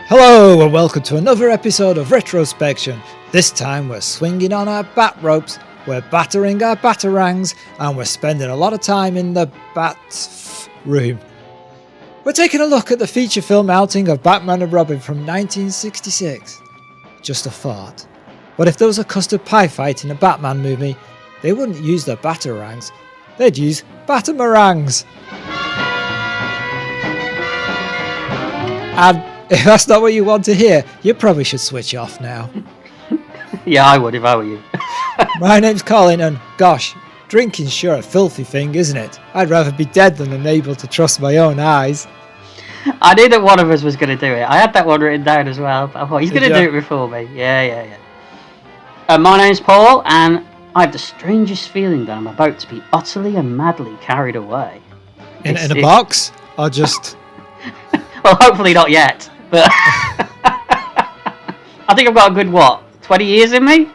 Hello and welcome to another episode of Retrospection. This time we're swinging on our bat ropes, we're battering our batarangs, and we're spending a lot of time in the bat room. We're taking a look at the feature film outing of Batman and Robin from 1966. Just a thought. What if there was a custard pie fight in a Batman movie? They wouldn't use their batarangs, they'd use batamerangs. And if that's not what you want to hear, you probably should switch off now. Yeah, I would if I were you. My name's Colin, and gosh, drinking's sure a filthy thing, isn't it? I'd rather be dead than unable to trust my own eyes. I knew that one of us was going to do it. I had that one written down as well, but I thought he's going to do it before me. Yeah. My name's Paul, and I have the strangest feeling that I'm about to be utterly and madly carried away. In a box? Or just... Well, hopefully not yet, but I think I've got a good, 20 years in me?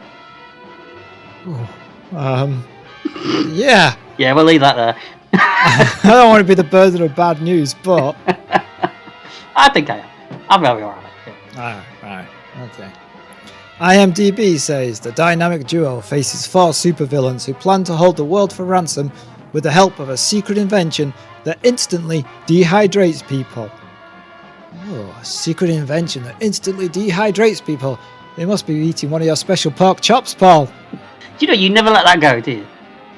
Yeah. Yeah, we'll leave that there. I don't want to be the burden of bad news, but... I think I am. I'm going to be alright. Alright, okay. IMDb says the dynamic duo faces 4 supervillains who plan to hold the world for ransom with the help of a secret invention that instantly dehydrates people. Oh, a secret invention that instantly dehydrates people. They must be eating one of your special pork chops, Paul. Do you know, you never let that go, do you?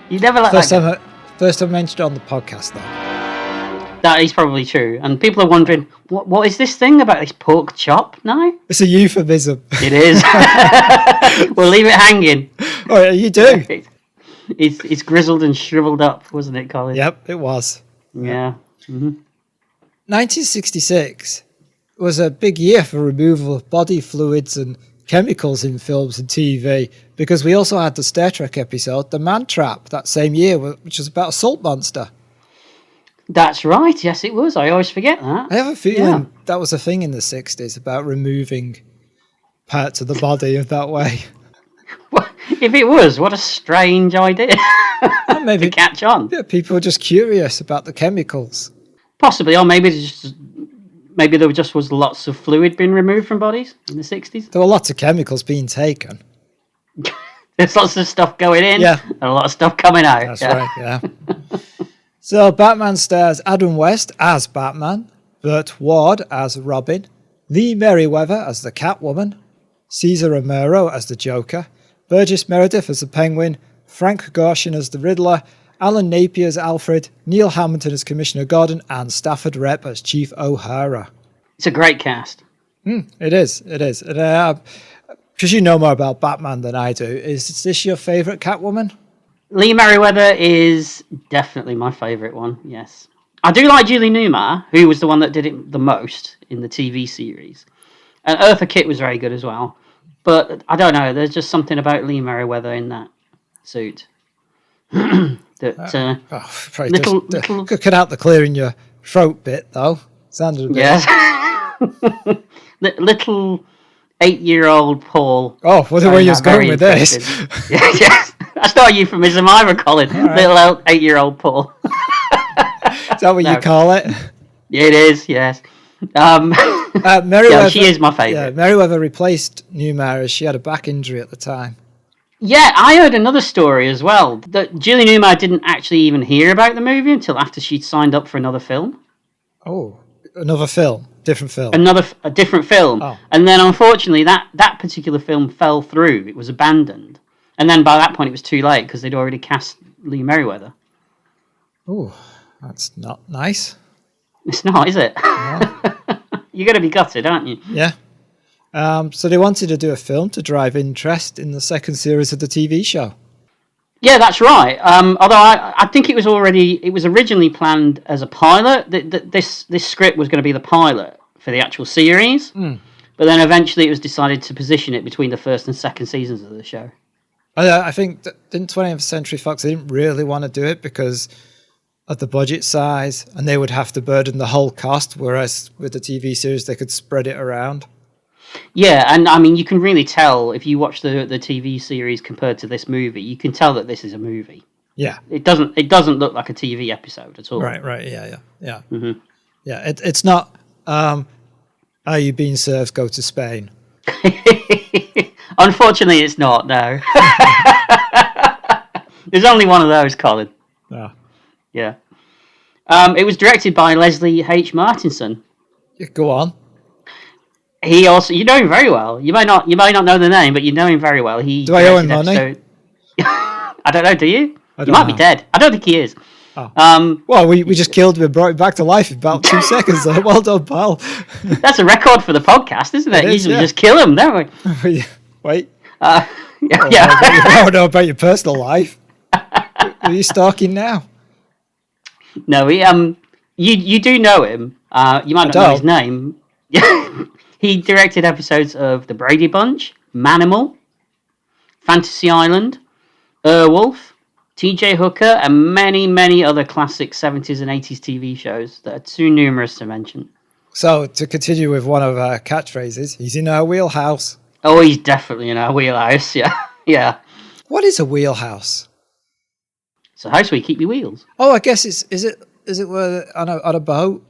You never let that go. First time mentioned it on the podcast, though. That is probably true. And people are wondering, what is this thing about this pork chop now? It's a euphemism. It is. We'll leave it hanging. Oh, yeah, you do. It's grizzled and shriveled up, wasn't it, Colin? Yep, it was. Yeah. Mm-hmm. 1966 was a big year for removal of body fluids and chemicals in films and TV, because we also had the Star Trek episode, The Man Trap, that same year, which was about a salt monster. That's right, yes it was. I always forget that. I have a feeling that was a thing in the 60s, about removing parts of the body in that way. Well, if it was, what a strange idea. Maybe to catch on. Yeah, people were just curious about the chemicals. Possibly, or maybe there just was lots of fluid being removed from bodies in the 60s. There were lots of chemicals being taken. There's lots of stuff going in and a lot of stuff coming out. That's right, yeah. So Batman stars Adam West as Batman, Burt Ward as Robin, Lee Merriweather as the Catwoman, Cesar Romero as the Joker, Burgess Meredith as the Penguin, Frank Gorshin as the Riddler, Alan Napier as Alfred, Neil Hamilton as Commissioner Gordon, and Stafford Rep as Chief O'Hara. It's a great cast. It is. And because you know more about Batman than I do, is this your favourite Catwoman? Lee Merriweather is definitely my favourite one, yes. I do like Julie Newmar, who was the one that did it the most in the TV series. And Eartha Kitt was very good as well. But I don't know, there's just something about Lee Merriweather in that suit. Little Could cut out the clearing your throat bit, though. Sounded a bit... Yes. Little 8-year-old Paul. Oh, what the way you was going with this? Yes. That's not a euphemism either, Colin. Right. Little 8-year-old Paul. Is that what you call it? It is, yes. Merriweather, she is my favourite. Yeah, Merriweather replaced Newmar as she had a back injury at the time. Yeah, I heard another story as well, that Julie Newmar didn't actually even hear about the movie until after she'd signed up for another film. Oh, another film? Different film? A different film. Oh. And then, unfortunately, that particular film fell through. It was abandoned. And then by that point, it was too late, because they'd already cast Lee Merriweather. Oh, that's not nice. It's not, is it? No. You're going to be gutted, aren't you? Yeah. So they wanted to do a film to drive interest in the second series of the TV show. Yeah, that's right. Although I think it was originally planned as a pilot. This script was going to be the pilot for the actual series. But then eventually it was decided to position it between the first and second seasons of the show. I think in 20th Century Fox, they didn't really want to do it because of the budget size, and they would have to burden the whole cost, whereas with the TV series, they could spread it around. Yeah, and I mean, you can really tell if you watch the TV series compared to this movie, you can tell that this is a movie. Yeah. It doesn't look like a TV episode at all. Right, yeah. Mm-hmm. Yeah, it's not Are you being served? Go to Spain. Unfortunately, it's not. No. There's only one of those, Colin. Oh. Yeah. It was directed by Leslie H. Martinson. Yeah, go on. He also, you know him very well. You might not know the name, but you know him very well. Do I owe him money? I don't know. Do you? He might be dead. I don't think he is. Oh. Well, we just killed him and brought him back to life in about 2 seconds there. Well done, pal. That's a record for the podcast, isn't it? Usually just kill him, don't we? Wait. Yeah. I don't know about your personal life. Are you stalking now? No, you do know him. You might not know his name. He directed episodes of The Brady Bunch, Manimal, Fantasy Island, Wolf, T.J. Hooker, and many, many other classic 70s and 80s TV shows that are too numerous to mention. So, to continue with one of our catchphrases, he's in our wheelhouse. Oh, he's definitely in our wheelhouse, yeah. Yeah. What is a wheelhouse? It's a house where you keep your wheels. Oh, I guess is it where on a boat?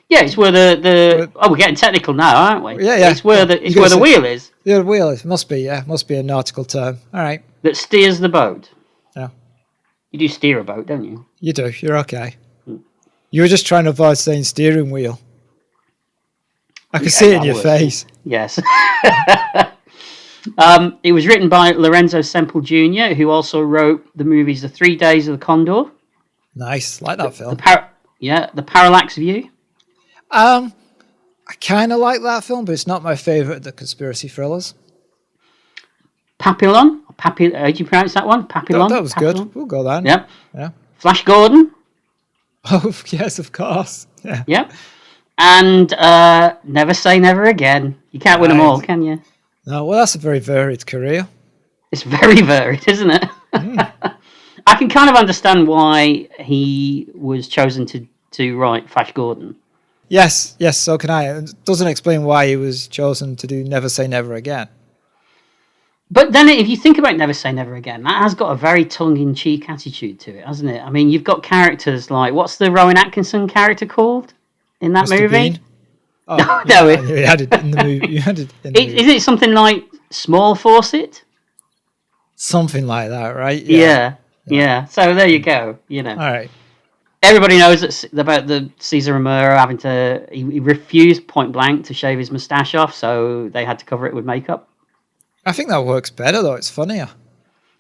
Yeah, it's where the we're getting technical now, aren't we? Yeah. It's where the wheel is. Yeah, the wheel is. Must be a nautical term. All right. That steers the boat. Yeah. You do steer a boat, don't you? You do. You're okay. You were just trying to avoid saying steering wheel. I can see it in your face. Yes. It was written by Lorenzo Semple Jr., who also wrote the movies The 3 Days of the Condor. Nice. Like that film. The Parallax View. I kind of like that film, but it's not my favourite of the conspiracy thrillers. Papillon? How do you pronounce that one? Papillon? That was Papillon? good. We'll go then. Yep. Yeah. Flash Gordon? Oh, yes, of course. Yeah. Yep. And Never Say Never Again. You can't win them all, can you? No, well, that's a very varied career. It's very varied, isn't it? I can kind of understand why he was chosen to write Flash Gordon. Yes, so can I. It doesn't explain why he was chosen to do Never Say Never Again. But then if you think about Never Say Never Again, that has got a very tongue-in-cheek attitude to it, hasn't it? I mean, you've got characters like, what's the Rowan Atkinson character called in that Mr. movie? Bean? Oh, no, you had it in the movie. Is it something like Small Fawcett? Something like that, right? Yeah. So there you go. You know. All right. Everybody knows about the Cesar Romero having to. He refused point blank to shave his moustache off, so they had to cover it with makeup. I think that works better, though. It's funnier.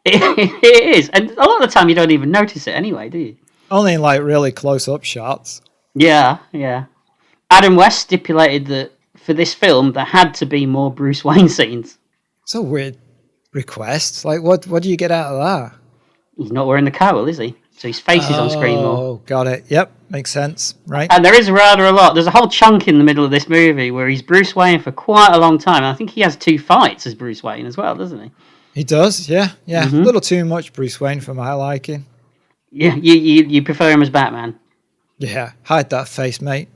It is, and a lot of the time you don't even notice it anyway, do you? Only in like really close-up shots. Yeah. Adam West stipulated that for this film there had to be more Bruce Wayne scenes. It's a weird request. Like, what do you get out of that? He's not wearing the cowl, is he? So his face is on screen more. Oh, got it. Yep, makes sense. Right. And there is rather a lot. There's a whole chunk in the middle of this movie where he's Bruce Wayne for quite a long time. I think he has 2 fights as Bruce Wayne as well, doesn't he? He does, yeah. A little too much Bruce Wayne for my liking. Yeah, you prefer him as Batman? Yeah, hide that face, mate.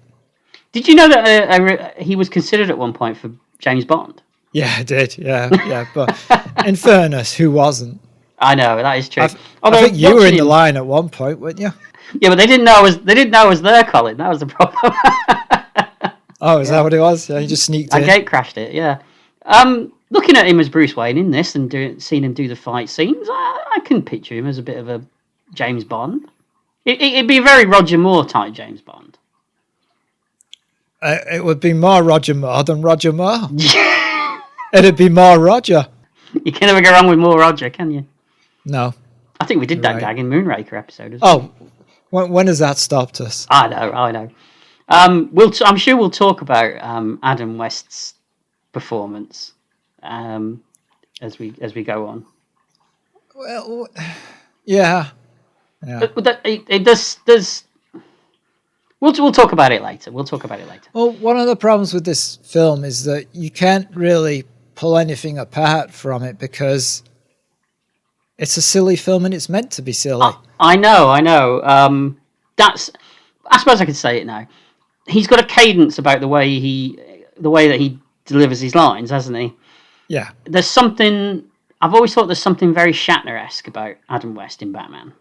Did you know that he was considered at one point for James Bond? Yeah, I did. Yeah. But in fairness, who wasn't? I know, that is true. I think you were in the line at one point, weren't you? Yeah, but they didn't know I was there, Colin. That was the problem. Oh, is that what it was? Yeah, you just sneaked in. I gate crashed it. Yeah. Looking at him as Bruce Wayne in this and seeing him do the fight scenes, I can picture him as a bit of a James Bond. It'd be a very Roger Moore type James Bond. It would be more Roger Moore than Roger Moore. It'd be more Roger. You can never go wrong with more Roger, can you? No. I think we did that gag in Moonraker episode as well. Oh, when has that stopped us? I know. I'm sure we'll talk about Adam West's performance as we go on. Well, yeah. But it does. We'll talk about it later. Well, one of the problems with this film is that you can't really pull anything apart from it because it's a silly film and it's meant to be silly. I know. I suppose I could say it now. He's got a cadence about the way that he delivers his lines, hasn't he? Yeah. There's something. I've always thought there's something very Shatner-esque about Adam West in Batman.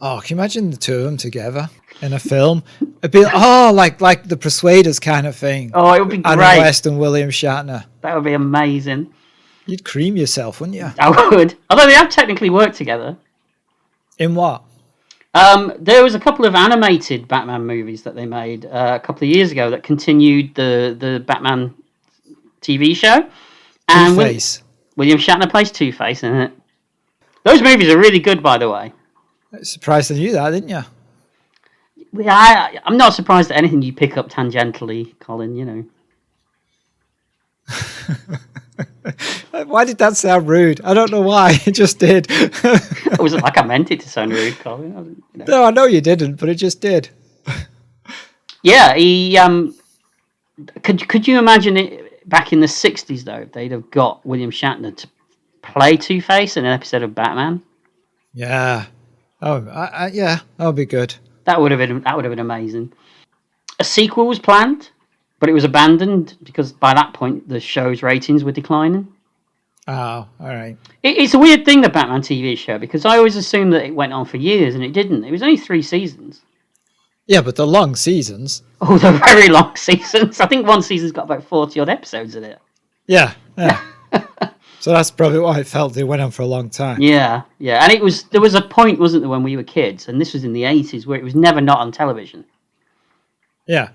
Oh, can you imagine the two of them together in a film? It'd be like the Persuaders kind of thing. Oh, it would be great. Adam West and William Shatner. That would be amazing. You'd cream yourself, wouldn't you? I would. Although they have technically worked together. In what? There was a couple of animated Batman movies that they made a couple of years ago that continued the Batman TV show. And Two-Face. William Shatner plays Two-Face in it. Those movies are really good, by the way. Surprised I knew that, didn't you? I'm not surprised at anything you pick up tangentially, Colin, you know. Why did that sound rude? I don't know why. It just did. It wasn't like I meant it to sound rude, Colin. You know. No, I know you didn't, but it just did. Yeah, he... Could you imagine it back in the 60s, though, if they'd have got William Shatner to play Two-Face in an episode of Batman? Yeah. Oh, yeah, that would be good. That would have been amazing. A sequel was planned, but it was abandoned because by that point the show's ratings were declining. Oh, all right. It's a weird thing, the Batman TV show, because I always assumed that it went on for years, and it didn't. It was only 3 seasons. Yeah, but the long seasons. Oh, the very long seasons. I think one season's got about 40-odd episodes in it. Yeah. So that's probably why I felt it went on for a long time. Yeah. And there was a point, wasn't there, when we were kids, and this was in the 80s, where it was never not on television. Yeah.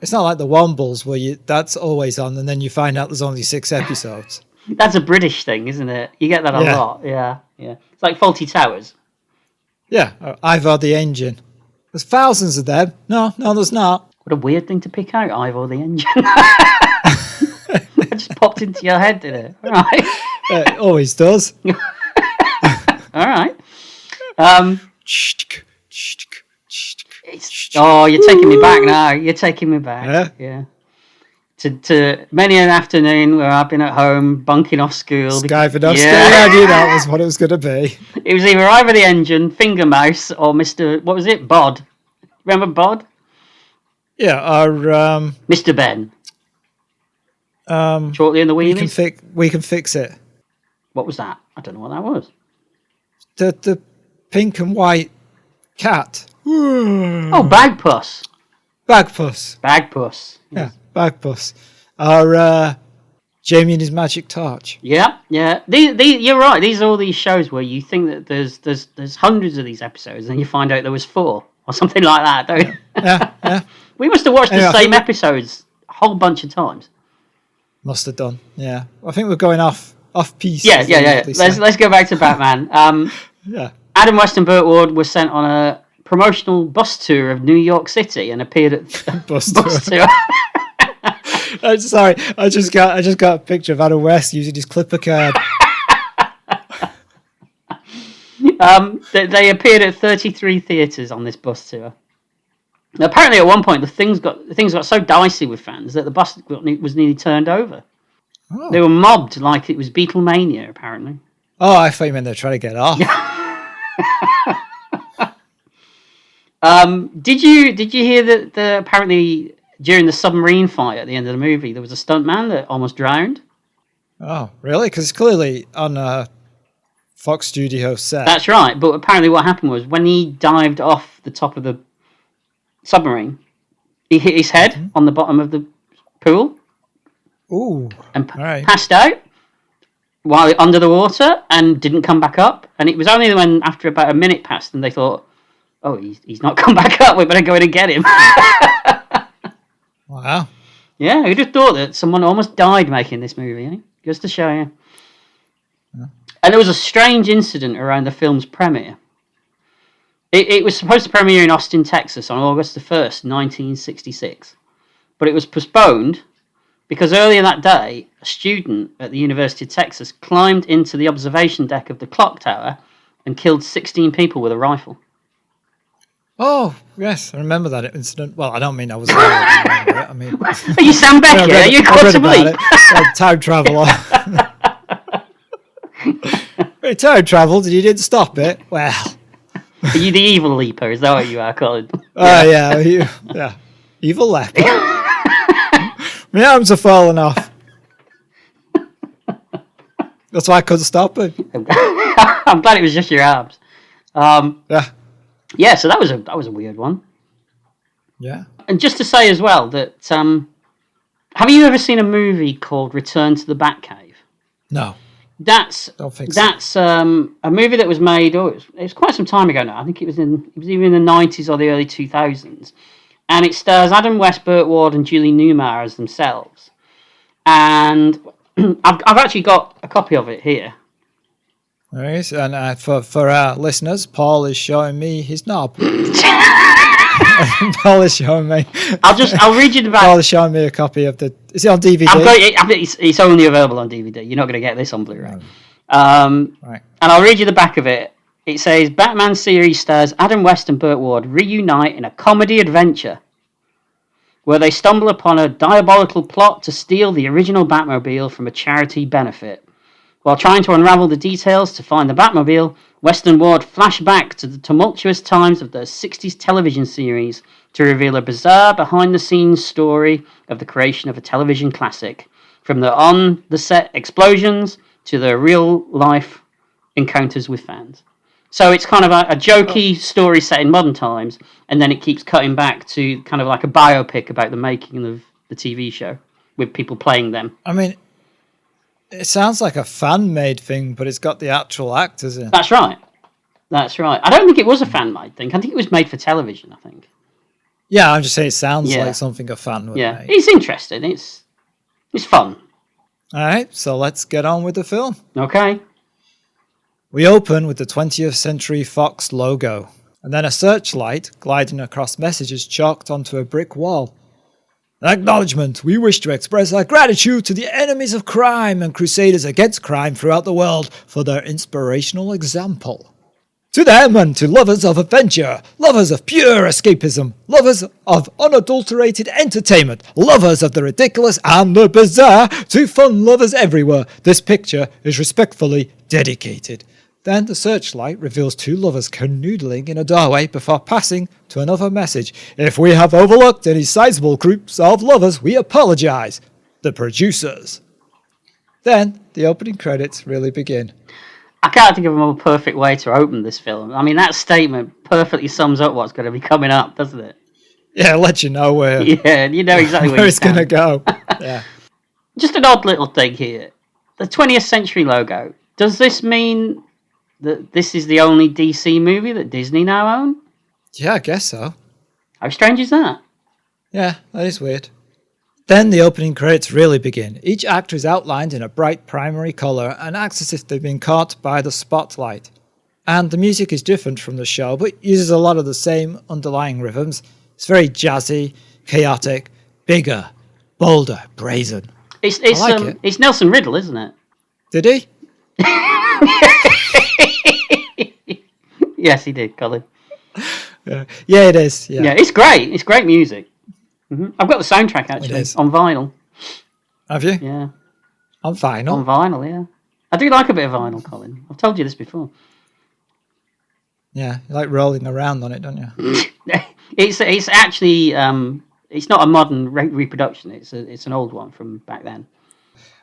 It's not like the Wombles where that's always on, and then you find out there's only 6 episodes. That's a British thing, isn't it? You get that a lot. Yeah. It's like Faulty Towers. Yeah, Ivor the Engine. There's thousands of them. No, there's not. What a weird thing to pick out, Ivor the Engine. It just popped into your head, did it? All right. It always does. All right. You're taking me back now. You're taking me back. Yeah. To many an afternoon where I've been at home bunking off school. Skiving off school. Yeah, I knew that was what it was going to be. It was either Ivor the Engine, Finger Mouse, or Mr. What was it? Bod. Remember Bod? Yeah, our Mr. Ben. Shortly in the Wheelies. We can fix it. What was that? I don't know what that was. The pink and white cat. Oh, Bagpuss. Bagpuss. Yes. Yeah, Bagpuss. Our Jamie and his magic torch. Yeah. You're right. These are all these shows where you think that there's hundreds of these episodes, and you find out there was 4 or something like that, don't you? Yeah. We must have watched the same episodes a whole bunch of times. Must have done. Yeah. I think we're going off piece. Yeah. Let's go back to Batman. Yeah. Adam West and Burt Ward were sent on a promotional bus tour of New York City and appeared at bus tour. I'm sorry. I just got a picture of Adam West using his clipper card. They appeared at 33 theatres on this bus tour. Now, apparently, at one point, the things got so dicey with fans that the bus was nearly turned over. Oh. They were mobbed like it was Beatlemania, apparently. Oh, I thought you meant they were trying to get off. Did you hear that apparently during the submarine fight at the end of the movie there was a stuntman that almost drowned? Oh, really? Because it's clearly on a Fox Studio set. That's right, but apparently what happened was when he dived off the top of the submarine, he hit his head on the bottom of the pool. Ooh, and passed out while under the water and didn't come back up. And it was only when after about a minute passed and they thought, oh, he's not come back up, we better go in and get him. Wow. Yeah, who'd have thought that someone almost died making this movie, eh? Just to show you. Yeah. And there was a strange incident around the film's premiere. It was supposed to premiere in Austin, Texas on August the 1st, 1966. But it was postponed because earlier that day, a student at the University of Texas climbed into the observation deck of the clock tower and killed 16 people with a rifle. Oh, yes, I remember that incident. Well, I don't mean I was there. I remember it. I mean, are you Sam Beckett? Are you caught to believe? Time travel. He time travelled and you didn't stop it. Well, are you the evil leaper? Is that what you are, Colin? Oh, yeah. Evil leper. My arms are falling off. That's why I couldn't stop it. I'm glad it was just your arms. Yeah. Yeah, so that was a weird one. Yeah. And just to say as well that have you ever seen a movie called Return to the Batcave? No, That's don't think so. that's a movie that was made. Oh, it was quite some time ago now. I think it was either in the 90s or the early 2000s, and it stars Adam West, Burt Ward, and Julie Newmar as themselves. And I've actually got a copy of it here. All right, and for our listeners, Paul is showing me his knob. Paul is showing me. I'll read you the back. Paul is showing me a copy of the. Is it on DVD? It's only available on DVD. You're not going to get this on Blu-ray. Right. And I'll read you the back of it. It says, Batman series stars Adam West and Burt Ward reunite in a comedy adventure where they stumble upon a diabolical plot to steal the original Batmobile from a charity benefit. While trying to unravel the details to find the Batmobile, West and Ward flash back to the tumultuous times of the 60s television series to reveal a bizarre behind-the-scenes story of the creation of a television classic, from the on-the-set explosions to the real-life encounters with fans. So it's kind of a jokey story set in modern times, and then it keeps cutting back to kind of like a biopic about the making of the TV show, with people playing them. I mean, it sounds like a fan-made thing, but it's got the actual actors in. That's right. I don't think it was a fan-made thing. I think it was made for television, I think. Yeah, I'm just saying it sounds like something a fan would make. It's interesting. It's fun. All right, so let's get on with the film. Okay. We open with the 20th Century Fox logo, and then a searchlight gliding across messages chalked onto a brick wall. An acknowledgement. We wish to express our gratitude to the enemies of crime and crusaders against crime throughout the world for their inspirational example. To them and to lovers of adventure, lovers of pure escapism, lovers of unadulterated entertainment, lovers of the ridiculous and the bizarre, to fun lovers everywhere, this picture is respectfully dedicated. Then the searchlight reveals two lovers canoodling in a doorway before passing to another message. If we have overlooked any sizable groups of lovers, we apologise. The producers. Then the opening credits really begin. I can't think of a more perfect way to open this film. I mean, that statement perfectly sums up what's going to be coming up, doesn't it? Yeah, let you know where. Yeah, you know exactly where it's going to go. Yeah. Just an odd little thing here. The 20th Century logo. Does this mean that this is the only DC movie that Disney now own? Yeah, I guess so. How strange is that? Yeah, that is weird. Then the opening credits really begin. Each actor is outlined in a bright primary colour and acts as if they've been caught by the spotlight. And the music is different from the show, but uses a lot of the same underlying rhythms. It's very jazzy, chaotic, bigger, bolder, brazen. It's Nelson Riddle, isn't it? Did he? Yes, he did, Colin. Yeah, it is. Yeah, it's great. It's great music. Mm-hmm. I've got the soundtrack actually on vinyl. Have you? Yeah. On vinyl? On vinyl, yeah. I do like a bit of vinyl, Colin. I've told you this before. Yeah, you like rolling around on it, don't you? It's actually it's not a modern reproduction. It's an old one from back then.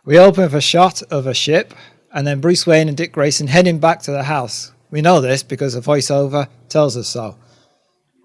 We open with a shot of a ship, and then Bruce Wayne and Dick Grayson heading back to the house. We know this because the voiceover tells us so.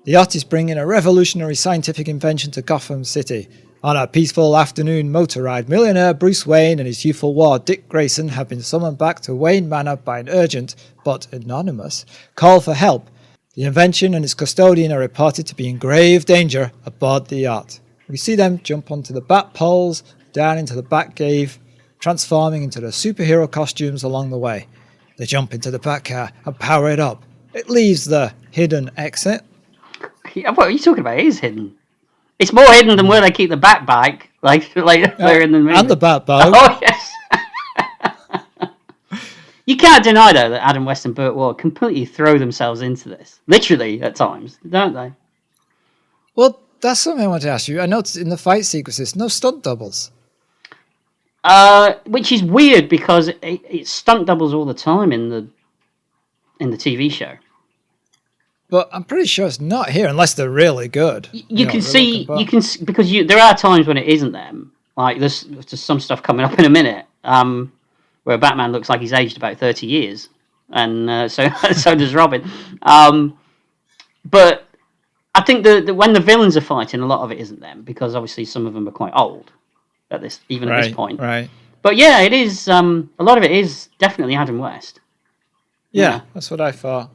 The yacht is bringing a revolutionary scientific invention to Gotham City. On a peaceful afternoon motor ride, millionaire Bruce Wayne and his youthful ward Dick Grayson have been summoned back to Wayne Manor by an urgent, but anonymous, call for help. The invention and its custodian are reported to be in grave danger aboard the yacht. We see them jump onto the bat poles, down into the Batcave, transforming into the superhero costumes along the way. They jump into the Batcar and power it up. It leaves the hidden exit. What are you talking about? It is hidden. It's more hidden than where they keep the bat bike, like they're in the movie. And the bat boat. Oh, yes. You can't deny, though, that Adam West and Burt Ward completely throw themselves into this. Literally, at times, don't they? Well, that's something I want to ask you. I noticed in the fight sequences, no stunt doubles. Which is weird because it's stunt doubles all the time in the TV show. But I'm pretty sure it's not here unless they're really good. You can see because there are times when it isn't them. Like there's some stuff coming up in a minute where Batman looks like he's aged about 30 years, and so does Robin. But I think when the villains are fighting, a lot of it isn't them, because obviously some of them are quite old at this point. Right. But yeah, it is. A lot of it is definitely Adam West. Yeah, that's what I thought.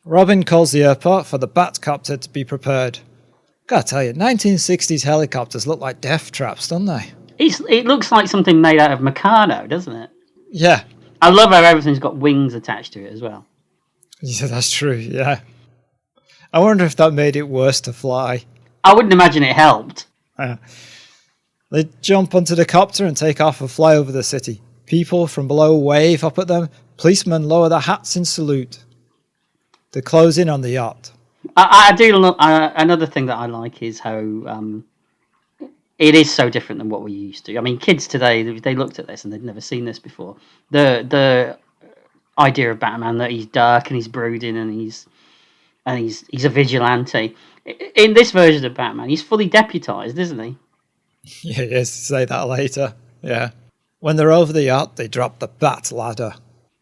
Robin calls the airport for the Batcopter to be prepared. Gotta tell you, 1960s helicopters look like death traps, don't they? It looks like something made out of Meccano, doesn't it? Yeah. I love how everything's got wings attached to it as well. Yeah, that's true, yeah. I wonder if that made it worse to fly. I wouldn't imagine it helped. They jump onto the copter and take off and fly over the city. People from below wave up at them. Policemen lower their hats in salute. They close in on the yacht. I do. Another thing that I like is how it is so different than what we're used to. I mean, kids today, they looked at this and they'd never seen this before. The idea of Batman, that he's dark and he's brooding and he's a vigilante. In this version of Batman, he's fully deputized, isn't he? Yeah, he is. Say that later. Yeah. When they're over the yacht, they drop the Bat ladder.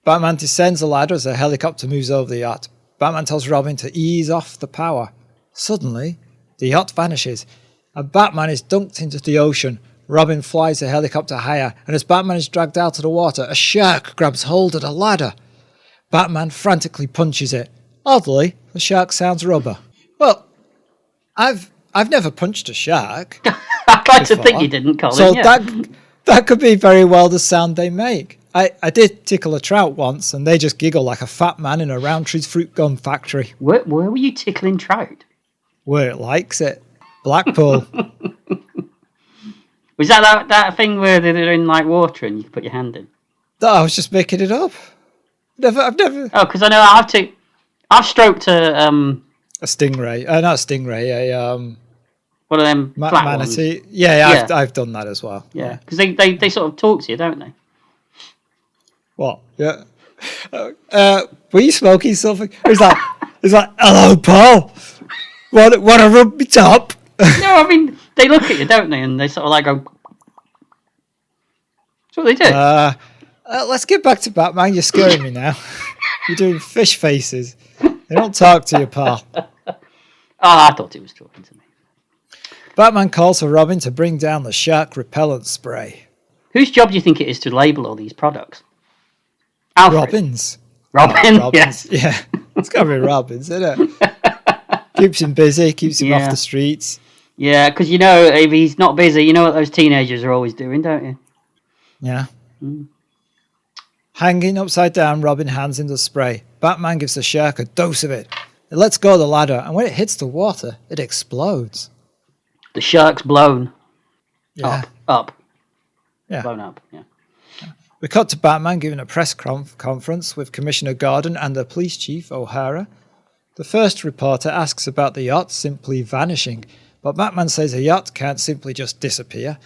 Batman descends the ladder as a helicopter moves over the yacht. Batman tells Robin to ease off the power. Suddenly, the yacht vanishes, and Batman is dunked into the ocean. Robin flies the helicopter higher, and as Batman is dragged out of the water, a shark grabs hold of the ladder. Batman frantically punches it. Oddly, the shark sounds rubber. Well, I've never punched a shark. I'd like to think you didn't, Colin. So yeah. that could be very well the sound they make. I did tickle a trout once, and they just giggle like a fat man in a Roundtree's fruit gum factory. Where were you tickling trout? Where it likes it. Blackpool. Was that thing where they're in like water and you can put your hand in? No, I was just making it up. I've never. Oh, because I know I've stroked a stingray. Not a stingray. One of them flat manatee. ones. Yeah. I've done that as well. Yeah, because they sort of talk to you, don't they? What? Yeah. Were you smoking something? It's like, hello, Paul. Want to rub me top? No, I mean they look at you, don't they? And they sort of like go. That's what they do. Let's get back to Batman. You're scaring me now. You're doing fish faces. They don't talk to you, pal. I thought he was talking to me. Batman calls for Robin to bring down the shark repellent spray. Whose job do you think it is to label all these products? Alfred. Robin's. Robin's. Yes. Yeah. It's got to be Robin's, isn't it? Keeps him busy, keeps him off the streets. Yeah, because you know, if he's not busy, you know what those teenagers are always doing, don't you? Yeah. Hanging upside down, Robin hands him the spray. Batman gives the shark a dose of it. It lets go of the ladder, and when it hits the water, it explodes. The shark's blown. Yeah. Up. Yeah. Blown up, yeah. We cut to Batman giving a press conference with Commissioner Gordon and the police chief, O'Hara. The first reporter asks about the yacht simply vanishing, but Batman says a yacht can't simply just disappear.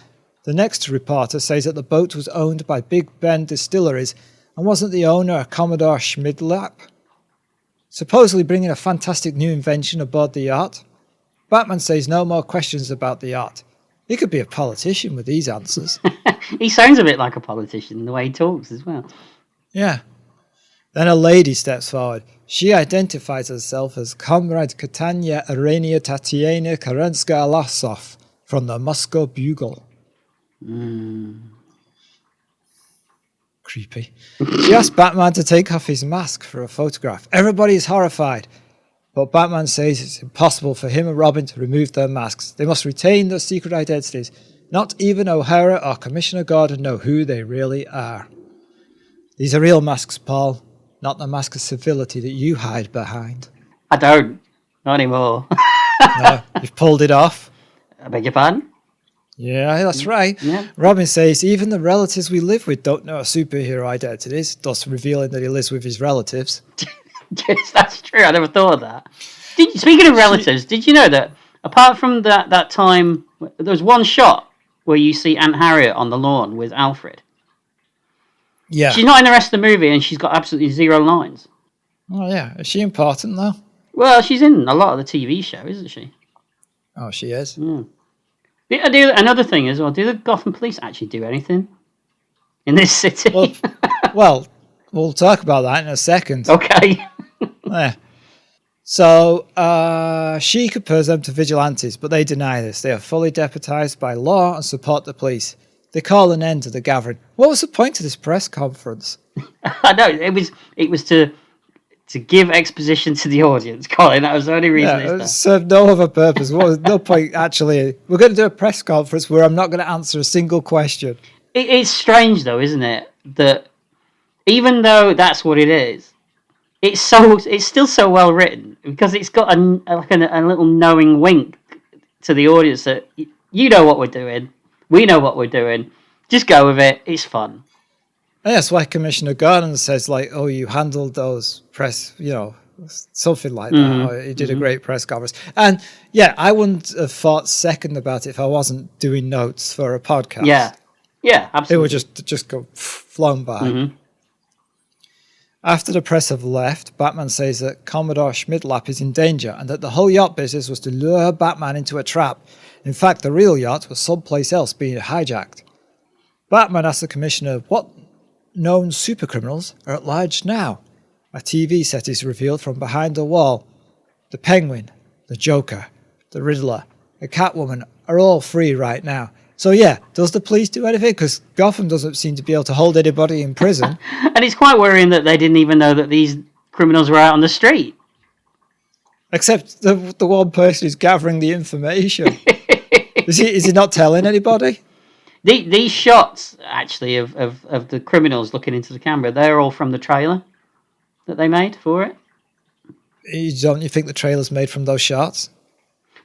The next reporter says that the boat was owned by Big Ben Distilleries and wasn't the owner a Commodore Schmidlap, supposedly bringing a fantastic new invention aboard the yacht. Batman says no more questions about the yacht. He could be a politician with these answers. He sounds a bit like a politician in the way he talks as well. Yeah. Then a lady steps forward. She identifies herself as Comrade Katanya Arenia Tatiana Karenska-Alasov from the Moscow Bugle. Creepy. She asks Batman to take off his mask for a photograph. Everybody is horrified. But Batman says it's impossible for him and Robin to remove their masks. They must retain their secret identities. Not even O'Hara or Commissioner Gordon know who they really are. These are real masks, Paul, not the mask of civility that you hide behind. I don't. Not anymore. No, you've pulled it off. I beg your pardon? Yeah, that's right. Yeah. Robin says even the relatives we live with don't know our superhero identities, thus revealing that he lives with his relatives. Yes, that's true. I never thought of that. Speaking of relatives, did you know that apart from that time, there was one shot where you see Aunt Harriet on the lawn with Alfred? Yeah. She's not in the rest of the movie and she's got absolutely zero lines. Oh, yeah. Is she important, though? Well, she's in a lot of the TV show, isn't she? Oh, she is? Another thing as well, do the Gotham Police actually do anything in this city? Well, we'll talk about that in a second. Okay. Yeah. So she compares them to vigilantes, but they deny this. They are fully deputized by law and support the police. They call an end to the gathering. What was the point of this press conference? I know it was to give exposition to the audience, Colin. That was the only reason. It served no other purpose. What was no point actually? We're going to do a press conference where I'm not going to answer a single question. It's strange though, isn't it? That even though that's what it is, it's still so well written because it's got a little knowing wink to the audience that you know what we're doing, we know what we're doing. Just go with it. It's fun. And that's why Commissioner Gordon says, like, "Oh, you handled those press, something like that. Or you did a great press conference." And yeah, I wouldn't have thought second about it if I wasn't doing notes for a podcast. Yeah, absolutely. It would just go flown by. After the press have left, Batman says that Commodore Schmidlap is in danger and that the whole yacht business was to lure Batman into a trap. In fact, the real yacht was someplace else being hijacked. Batman asks the Commissioner what known supercriminals are at large now. A TV set is revealed from behind the wall. The Penguin, the Joker, the Riddler, the Catwoman are all free right now. So yeah, does the police do anything? Because Gotham doesn't seem to be able to hold anybody in prison. And it's quite worrying that they didn't even know that these criminals were out on the street. Except the one person who's gathering the information. Is he not telling anybody? These shots, actually, of the criminals looking into the camera, they're all from the trailer that they made for it. Don't you think the trailer's made from those shots?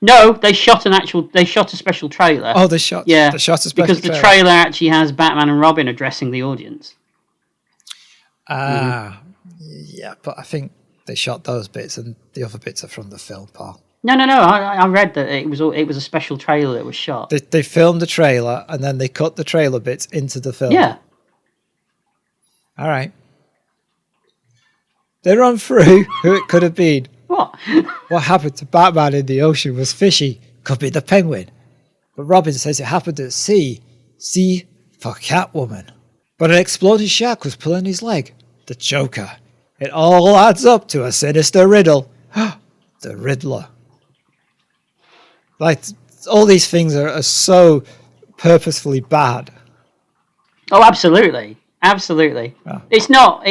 No, they shot a special trailer. Oh, they shot a special because the trailer actually has Batman and Robin addressing the audience. Yeah, but I think they shot those bits and the other bits are from the film, Paul. No. I read that it was a special trailer that was shot. They filmed the trailer and then they cut the trailer bits into the film. Yeah. All right. They run through who it could have been. What? What happened to Batman in the ocean was fishy. Could be the Penguin. But Robin says it happened at sea. Sea for Catwoman. But an exploded shark was pulling his leg. The Joker. It all adds up to a sinister riddle. The Riddler. Like, all these things are so purposefully bad. Oh, absolutely. Absolutely. Oh. It's not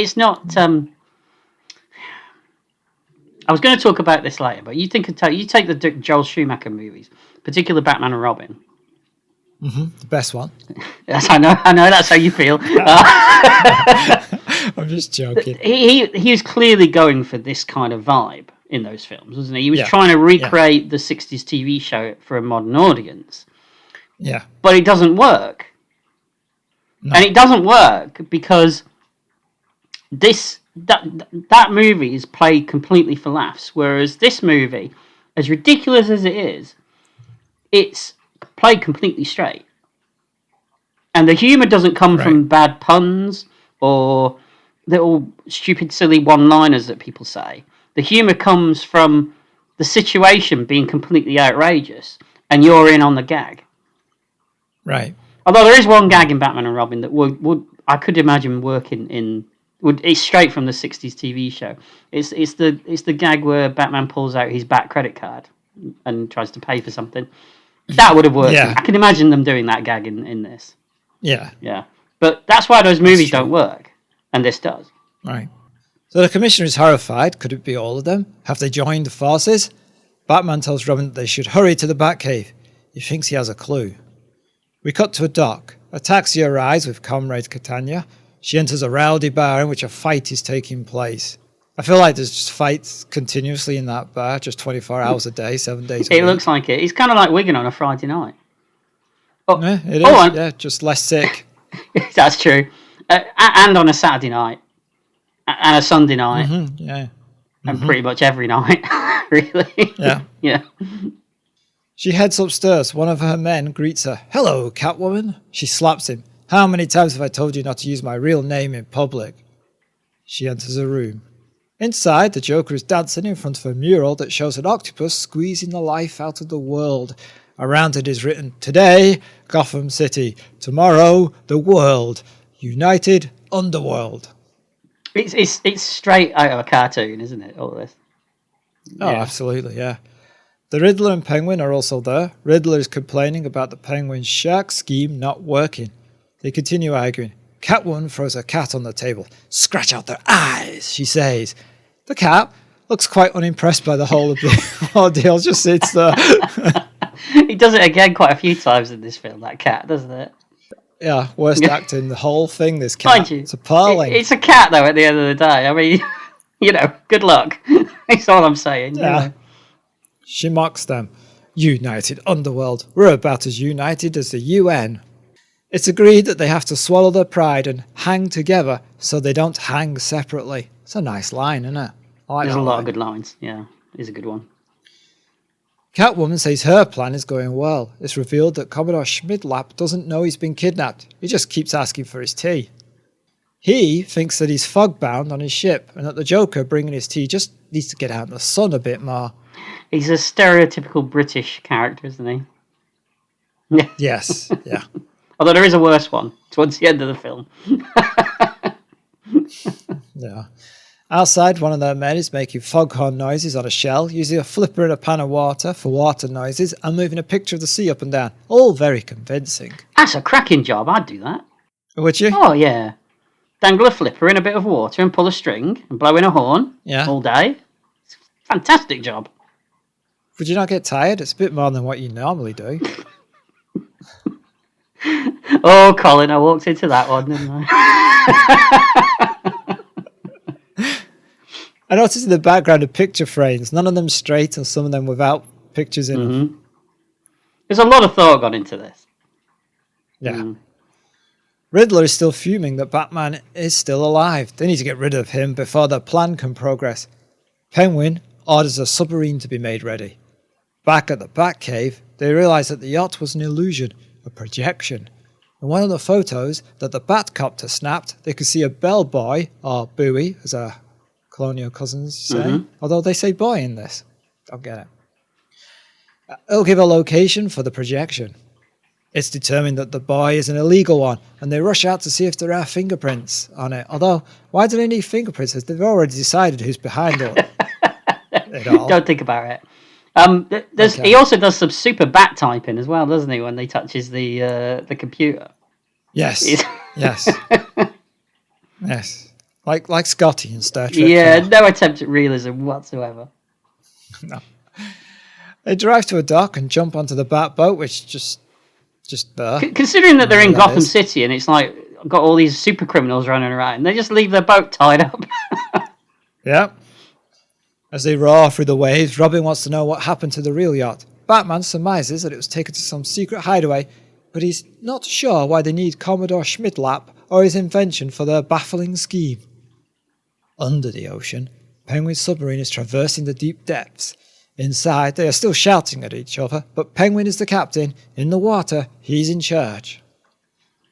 I was going to talk about this later, but you take the Joel Schumacher movies, particularly Batman and Robin. The best one. Yes, I know. That's how you feel. I'm just joking. He was clearly going for this kind of vibe in those films, wasn't he? He was trying to recreate the '60s TV show for a modern audience. Yeah, but it doesn't work, and it doesn't work because that movie is played completely for laughs, whereas this movie, as ridiculous as it is, it's played completely straight. And the humour doesn't come from bad puns or little stupid, silly one-liners that people say. The humour comes from the situation being completely outrageous, and you're in on the gag. Right. Although there is one gag in Batman and Robin that would I could imagine working in. It's straight from the '60s TV show. It's the gag where Batman pulls out his Bat credit card and tries to pay for something. That would have worked. Yeah. I can imagine them doing that gag in this. Yeah. Yeah. But that's why those movies don't work, and this does. Right. So the Commissioner is horrified. Could it be all of them? Have they joined forces? Batman tells Robin that they should hurry to the Batcave. He thinks he has a clue. We cut to a dock. A taxi arrives with Comrade Catania. She enters a rowdy bar in which a fight is taking place. I feel like there's just fights continuously in that bar, just 24 hours a day, 7 days a week. It looks like it. It's kind of like Wigan on a Friday night. Oh, yeah, it is. Yeah, just less sick. That's true. And on a Saturday night. And a Sunday night. Yeah. And pretty much every night, really. Yeah. Yeah. She heads upstairs. One of her men greets her. Hello, Catwoman. She slaps him. How many times have I told you not to use my real name in public? She enters a room. Inside, the Joker is dancing in front of a mural that shows an octopus squeezing the life out of the world. Around it is written, Today, Gotham City. Tomorrow, the world. United Underworld. It's straight out of a cartoon, isn't it, all this? Oh, absolutely, yeah. The Riddler and Penguin are also there. Riddler is complaining about the Penguin's shark scheme not working. They continue arguing. Catwoman throws a cat on the table. Scratch out their eyes, she says. The cat looks quite unimpressed by the whole of the ordeal, just sits there. He does it again quite a few times in this film, that cat, doesn't it? Yeah, worst acting, the whole thing, this cat. Mind you, it's appalling. It's a cat, though, at the end of the day. I mean, good luck. That's all I'm saying. Yeah. You know. She mocks them. United Underworld. We're about as united as the UN. It's agreed that they have to swallow their pride and hang together so they don't hang separately. It's a nice line, isn't it? There's a lot of good lines. Yeah, it's a good one. Catwoman says her plan is going well. It's revealed that Commodore Schmidlap doesn't know he's been kidnapped. He just keeps asking for his tea. He thinks that he's fog-bound on his ship and that the Joker bringing his tea just needs to get out in the sun a bit more. He's a stereotypical British character, isn't he? Yes, yeah. Although there is a worse one towards the end of the film. Yeah. Outside, one of their men is making foghorn noises on a shell, using a flipper in a pan of water for water noises, and moving a picture of the sea up and down. All very convincing. That's a cracking job. I'd do that. Would you? Oh, yeah. Dangle a flipper in a bit of water and pull a string and blow in a horn all day. It's a fantastic job. Would you not get tired? It's a bit more than what you normally do. Oh, Colin, I walked into that one, didn't I? I noticed in the background of picture frames, none of them straight and some of them without pictures in them. There's a lot of thought gone into this. Yeah. Riddler is still fuming that Batman is still alive. They need to get rid of him before their plan can progress. Penguin orders a submarine to be made ready. Back at the Batcave, they realise that the yacht was an illusion, a projection. In one of the photos that the Batcopter snapped, they could see a bellboy, or buoy, as our colonial cousins say, although they say boy in this. Don't get it. It'll give a location for the projection. It's determined that the buoy is an illegal one, and they rush out to see if there are fingerprints on it. Although, why do they need fingerprints as they've already decided who's behind it all? Don't think about it. He also does some super bat typing as well, doesn't he, when he touches the computer? Yes. Yes. Yes. Like Scotty in Star Trek. Yeah, no attempt at realism whatsoever. No. They drive to a dock and jump onto the bat boat, which just there. Considering that they're in Gotham City and it's like got all these super criminals running around, they just leave their boat tied up. Yeah. As they roar through the waves, Robin wants to know what happened to the real yacht. Batman surmises that it was taken to some secret hideaway, but he's not sure why they need Commodore Schmidlap or his invention for their baffling scheme. Under the ocean, Penguin's submarine is traversing the deep depths. Inside, they are still shouting at each other, but Penguin is the captain. In the water, he's in charge.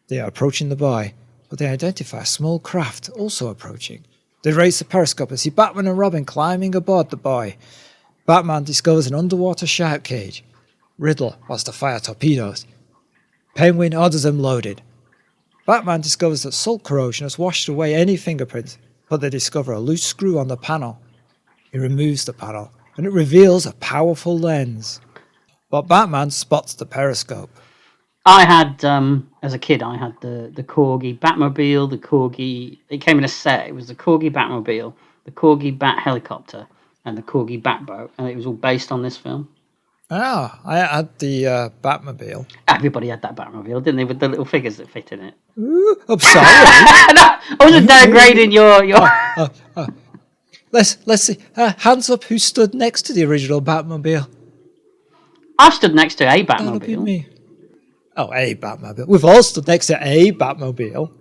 They are approaching the buoy, but they identify a small craft also approaching. They raise the periscope and see Batman and Robin climbing aboard the buoy. Batman discovers an underwater shark cage. Riddle wants to fire torpedoes. Penguin orders them loaded. Batman discovers that salt corrosion has washed away any fingerprints, but they discover a loose screw on the panel. He removes the panel, and it reveals a powerful lens. But Batman spots the periscope. I had, as a kid, I had the Corgi Batmobile, the Corgi... It came in a set. It was the Corgi Batmobile, the Corgi Bat Helicopter, and the Corgi Batboat, and it was all based on this film. Ah, I had the Batmobile. Everybody had that Batmobile, didn't they, with the little figures that fit in it? Ooh, I'm sorry. No, I wasn't downgrading your... Let's see. Hands up who stood next to the original Batmobile. I stood next to a Batmobile. That'll be me. Oh, a Batmobile. We've all stood next to a Batmobile.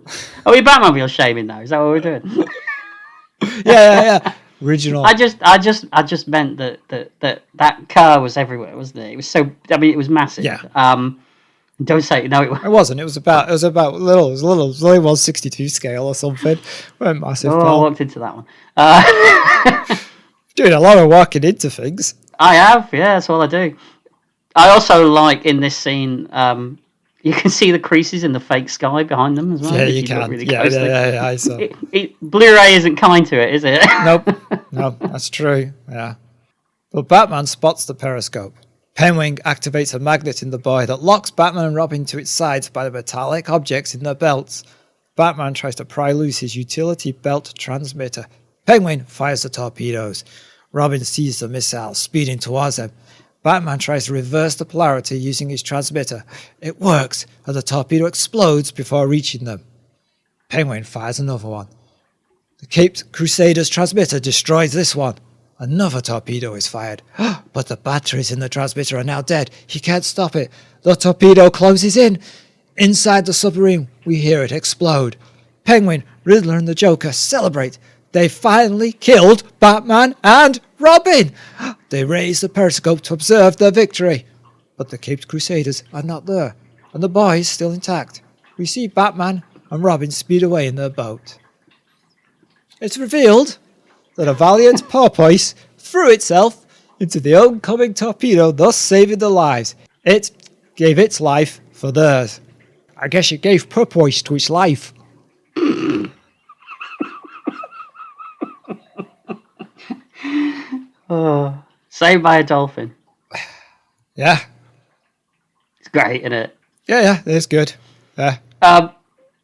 Are we Batmobile shaming now? Is that what we're doing? Yeah. Original. I just meant that car was everywhere, wasn't it? It was so. I mean, it was massive. Yeah. Don't say it. No, it wasn't. It wasn't. It was about little. It was little. It was only 1/62 scale or something. It wasn't massive. Oh, I walked into that one. Doing a lot of walking into things. I have. Yeah, that's all I do. I also like in this scene. You can see the creases in the fake sky behind them as well. Yeah, you can. Really yeah, I saw. Blu-ray isn't kind to it, is it? Nope. No, that's true. Yeah. But Batman spots the periscope. Penguin activates a magnet in the boy that locks Batman and Robin to its sides by the metallic objects in their belts. Batman tries to pry loose his utility belt transmitter. Penguin fires the torpedoes. Robin sees the missile speeding towards them. Batman tries to reverse the polarity using his transmitter. It works, and the torpedo explodes before reaching them. Penguin fires another one. The Caped Crusader's transmitter destroys this one. Another torpedo is fired, but the batteries in the transmitter are now dead. He can't stop it. The torpedo closes in. Inside the submarine, we hear it explode. Penguin, Riddler and the Joker celebrate. They finally killed Batman and Robin. They raise the periscope to observe their victory. But the Caped Crusaders are not there, and the boy is still intact. We see Batman and Robin speed away in their boat. It's revealed that a valiant porpoise threw itself into the oncoming torpedo, thus saving their lives. It gave its life for theirs. I guess it gave porpoise to its life. Oh, saved by a dolphin. Yeah. It's great, isn't it? Yeah, it's good. Yeah.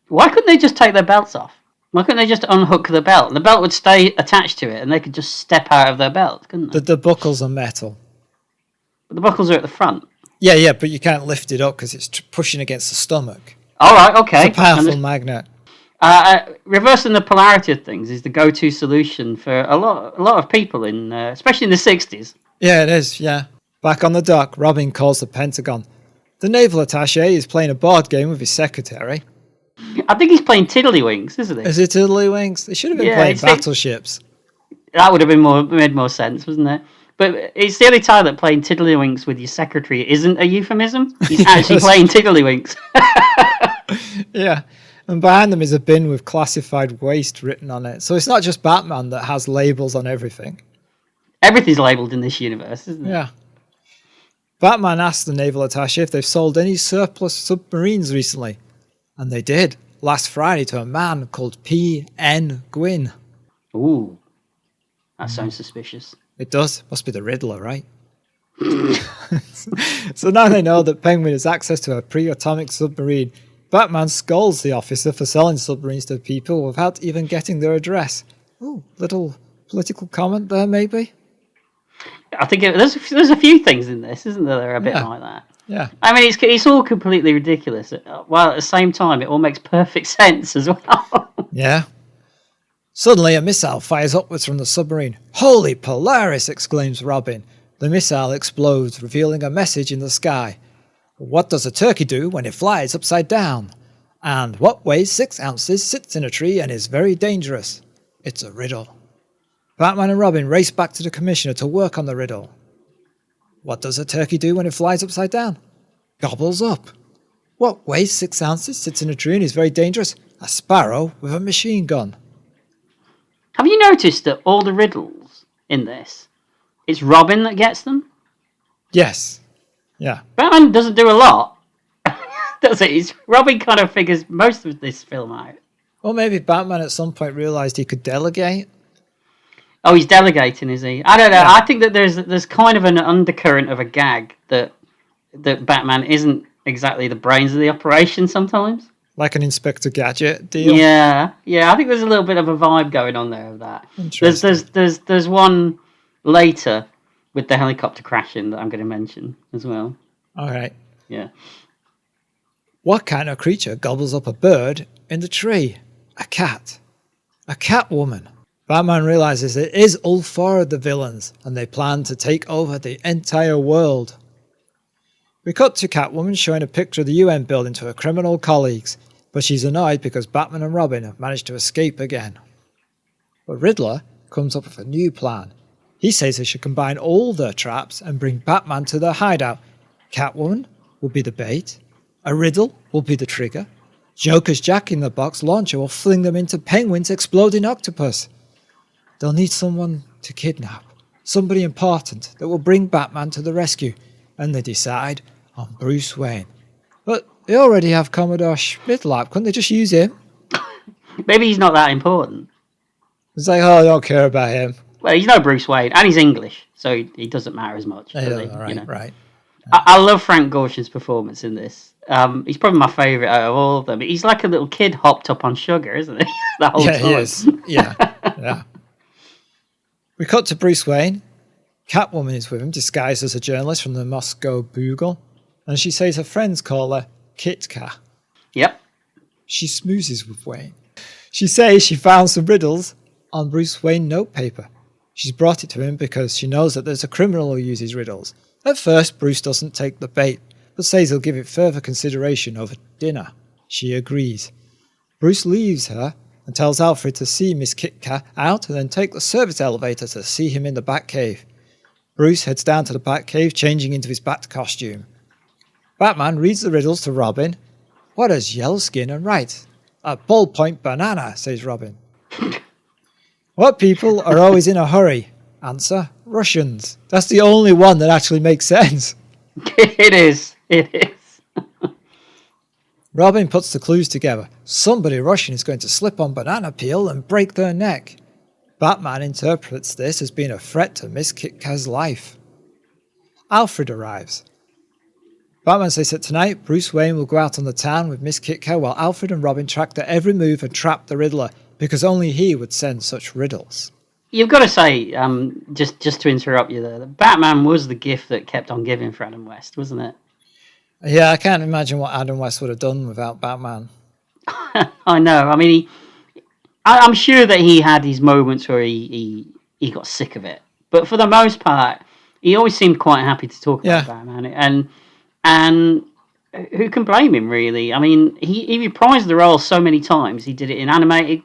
Why couldn't they just take their belts off? Why couldn't they just unhook the belt? The belt would stay attached to it, and they could just step out of their belt, couldn't they? The buckles are metal. But the buckles are at the front. Yeah, but you can't lift it up because it's pushing against the stomach. All right, okay. It's a powerful magnet. Reversing the polarity of things is the go-to solution for a lot of people, especially in the 60s. Yeah, it is, yeah. Back on the dock, Robin calls the Pentagon. The naval attaché is playing a board game with his secretary. I think he's playing Tiddlywinks, isn't he? Is it Tiddlywinks? They should have been playing battleships. That would have been made more sense, wasn't it? But it's the only time that playing Tiddlywinks with your secretary isn't a euphemism. He's actually playing Tiddlywinks. Yeah. And behind them is a bin with classified waste written on it. So it's not just Batman that has labels on everything. Everything's labelled in this universe, isn't it? Yeah. Batman asked the naval attaché if they've sold any surplus submarines recently. And they did, last Friday, to a man called P.N. Gwyn. Ooh. That sounds suspicious. It does. Must be the Riddler, right? So now they know that Penguin has access to a pre-atomic submarine. Batman scolds the officer for selling submarines to people without even getting their address. Ooh, little political comment there, maybe? I think there's a few things in this, isn't there? They're a bit like that. Yeah. I mean, it's all completely ridiculous. While at the same time, it all makes perfect sense as well. Yeah. Suddenly, a missile fires upwards from the submarine. Holy Polaris! Exclaims Robin. The missile explodes, revealing a message in the sky. What does a turkey do when it flies upside down? And what weighs 6 ounces, sits in a tree, and is very dangerous? It's a riddle. Batman and Robin race back to the Commissioner to work on the riddle. What does a turkey do when it flies upside down? Gobbles up. What weighs 6 ounces, sits in a tree, and is very dangerous? A sparrow with a machine gun. Have you noticed that all the riddles in this, it's Robin that gets them? Yes. Yeah. Batman doesn't do a lot, does it? Robin kind of figures most of this film out. Or maybe Batman at some point realised he could delegate. Oh, he's delegating, is he? I don't know. Yeah. I think that there's kind of an undercurrent of a gag that Batman isn't exactly the brains of the operation sometimes. Like an Inspector Gadget deal. Yeah. I think there's a little bit of a vibe going on there of that. Interesting. There's one later with the helicopter crashing that I'm going to mention as well. All right. Yeah. What kind of creature gobbles up a bird in the tree? A cat. A Catwoman. Batman realizes it is all 4 of the villains, and they plan to take over the entire world. We cut to Catwoman showing a picture of the UN building to her criminal colleagues, but she's annoyed because Batman and Robin have managed to escape again. But Riddler comes up with a new plan. He says they should combine all their traps and bring Batman to their hideout. Catwoman will be the bait, a riddle will be the trigger, Joker's Jack-in-the-Box launcher will fling them into Penguin's exploding octopus. They'll need someone to kidnap, somebody important that will bring Batman to the rescue, and they decide on Bruce Wayne. But they already have Commodore Schmidlap, couldn't they just use him? Maybe he's not that important. It's like, oh, I don't care about him. Well, he's no Bruce Wayne, and he's English, so he doesn't matter as much. Really, Right. I love Frank Gorshin's performance in this. He's probably my favourite out of all of them. He's like a little kid hopped up on sugar, isn't he? The whole time. He is. Yeah. We cut to Bruce Wayne. Catwoman is with him, disguised as a journalist from the Moscow Bugle, and she says her friends call her Kit Kat. Yep. She smoozes with Wayne. She says she found some riddles on Bruce Wayne notepaper. She's brought it to him because she knows that there's a criminal who uses riddles. At first, Bruce doesn't take the bait, but says he'll give it further consideration over dinner. She agrees. Bruce leaves her and tells Alfred to see Miss Kit Kat out and then take the service elevator to see him in the Batcave. Bruce heads down to the Batcave, changing into his Bat costume. Batman reads the riddles to Robin. What has yellow skin and right? A ballpoint banana, says Robin. What people are always in a hurry? Answer, Russians. That's the only one that actually makes sense. It is. Robin puts the clues together. Somebody Russian is going to slip on banana peel and break their neck. Batman interprets this as being a threat to Miss Kit Kat's life. Alfred arrives. Batman says that tonight Bruce Wayne will go out on the town with Miss Kit Kat while Alfred and Robin track their every move and trap the Riddler, because only he would send such riddles. You've got to say, just to interrupt you there, that Batman was the gift that kept on giving for Adam West, wasn't it? Yeah, I can't imagine what Adam West would have done without Batman. I know. I mean, I'm sure that he had his moments where he got sick of it, but for the most part, he always seemed quite happy to talk about Batman, and who can blame him, really? I mean, he reprised the role so many times. He did it in animated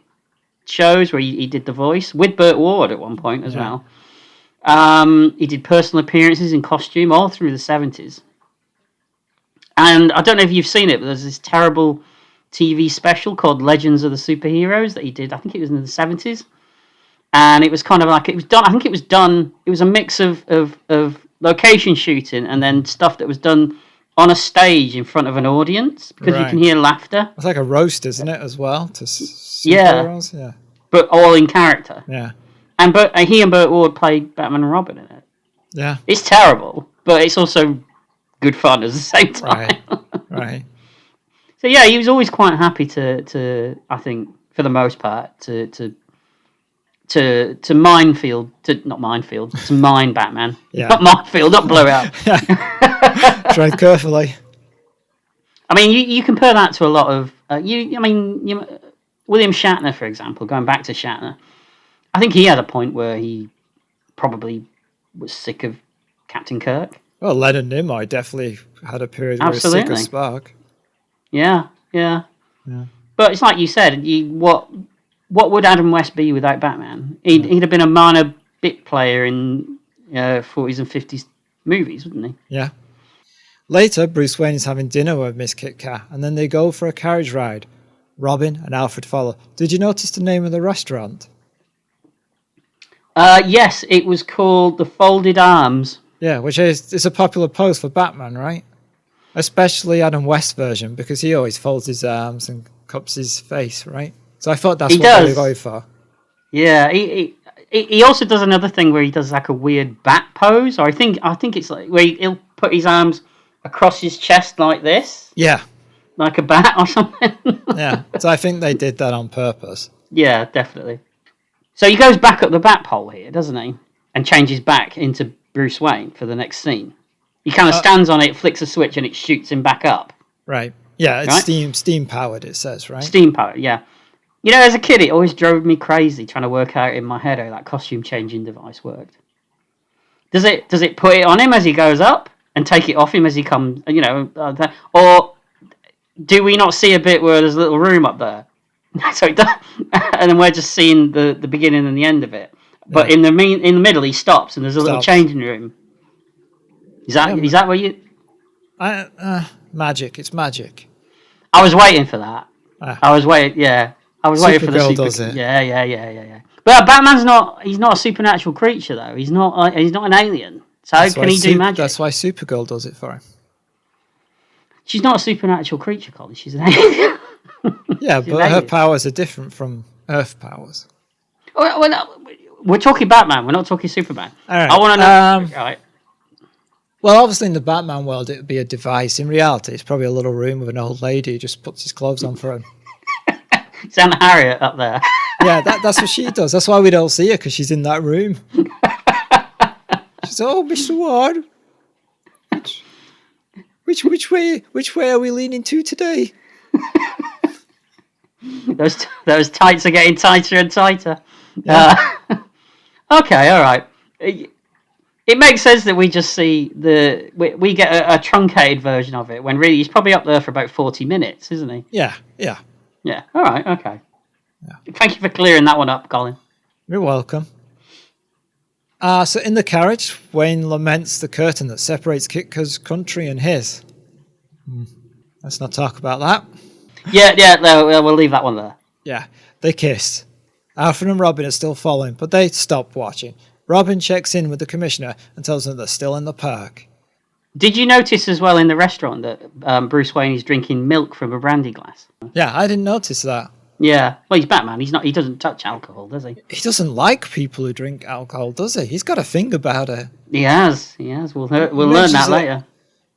shows where he did the voice with Burt Ward at one point as well. He did personal appearances in costume all through the 70s. And I don't know if you've seen it, but there's this terrible TV special called Legends of the Superheroes that he did. I think it was in the 70s. And it was kind of like, it was a mix of location shooting and then stuff that was done on a stage in front of an audience, because you can hear laughter. It's like a roast, isn't it, as well? To superheroes? Yeah. But all in character. Yeah. And he and Burt Ward played Batman and Robin in it. Yeah. It's terrible, but it's also good fun at the same time. Right. So yeah, he was always quite happy to I think, for the most part, to mine Batman. Yeah. Not minefield, not blow it up. Tread carefully. I mean, you compare that to a lot of William Shatner, for example. Going back to Shatner, I think he had a point where he probably was sick of Captain Kirk. Well, Leonard Nimoy definitely had a period where he was sick of Spark. Yeah. But it's like you said, what would Adam West be without Batman? He'd have been a minor bit player in 40s and 50s movies, wouldn't he? Yeah. Later, Bruce Wayne is having dinner with Miss Kit Kat, and then they go for a carriage ride. Robin and Alfred follow. Did you notice the name of the restaurant? Yes, it was called the Folded Arms. Yeah, which is a popular pose for Batman, right? Especially Adam West's version, because he always folds his arms and cups his face, right? So I thought that's what they were going for. Yeah, he also does another thing where he does like a weird bat pose, or I think it's like where he'll put his arms across his chest like this. Yeah. Like a bat or something. Yeah, so I think they did that on purpose. Yeah, definitely. So he goes back up the bat pole here, doesn't he? And changes back into Bruce Wayne for the next scene. He kind of stands on it, flicks a switch, and it shoots him back up. Right. Yeah, it's steam powered, it says, right? Steam powered, yeah. You know, as a kid, it always drove me crazy trying to work out in my head how that costume changing device worked. Does it put it on him as he goes up and take it off him as he comes, or do we not see a bit where there's a little room up there? So it does, and then we're just seeing the beginning and the end of it. But in the middle, he stops and there's a little changing room. Is that what you? Magic. It's magic. I was waiting for that. I was waiting. Yeah, I was waiting for the Supergirl does it. Yeah. But Batman's not. He's not a supernatural creature, though. He's not. He's not an alien. So how can he do magic? That's why Supergirl does it for him. She's not a supernatural creature, Colin. She's an alien. Yeah, but her powers are different from Earth powers. Well, we're talking Batman. We're not talking Superman. All right. I want to know. Right. Well, obviously in the Batman world, it would be a device. In reality, it's probably a little room with an old lady who just puts his clothes on for him. It's Aunt Harriet up there. Yeah, that's what she does. That's why we don't see her, because she's in that room. She's, oh, Mr. Ward, which way are we leaning to today? Those tights are getting tighter and tighter. Yeah. Okay, all right. It makes sense that we just see we get a truncated version of it when really he's probably up there for about 40 minutes, isn't he? Yeah. Yeah. All right. Okay. Yeah. Thank you for clearing that one up, Colin. You're welcome. So in the carriage, Wayne laments the curtain that separates Kitka's country and his. Let's not talk about that. Yeah. No, we'll leave that one there. Yeah, they kiss. Alfred and Robin are still following, but they stop watching. Robin checks in with the commissioner and tells them they're still in the park. Did you notice as well in the restaurant that Bruce Wayne is drinking milk from a brandy glass? Yeah, I didn't notice that. Yeah, well, he's Batman. He doesn't touch alcohol, does he? He doesn't like people who drink alcohol, does he? He's got a thing about it. He has. We'll learn that later.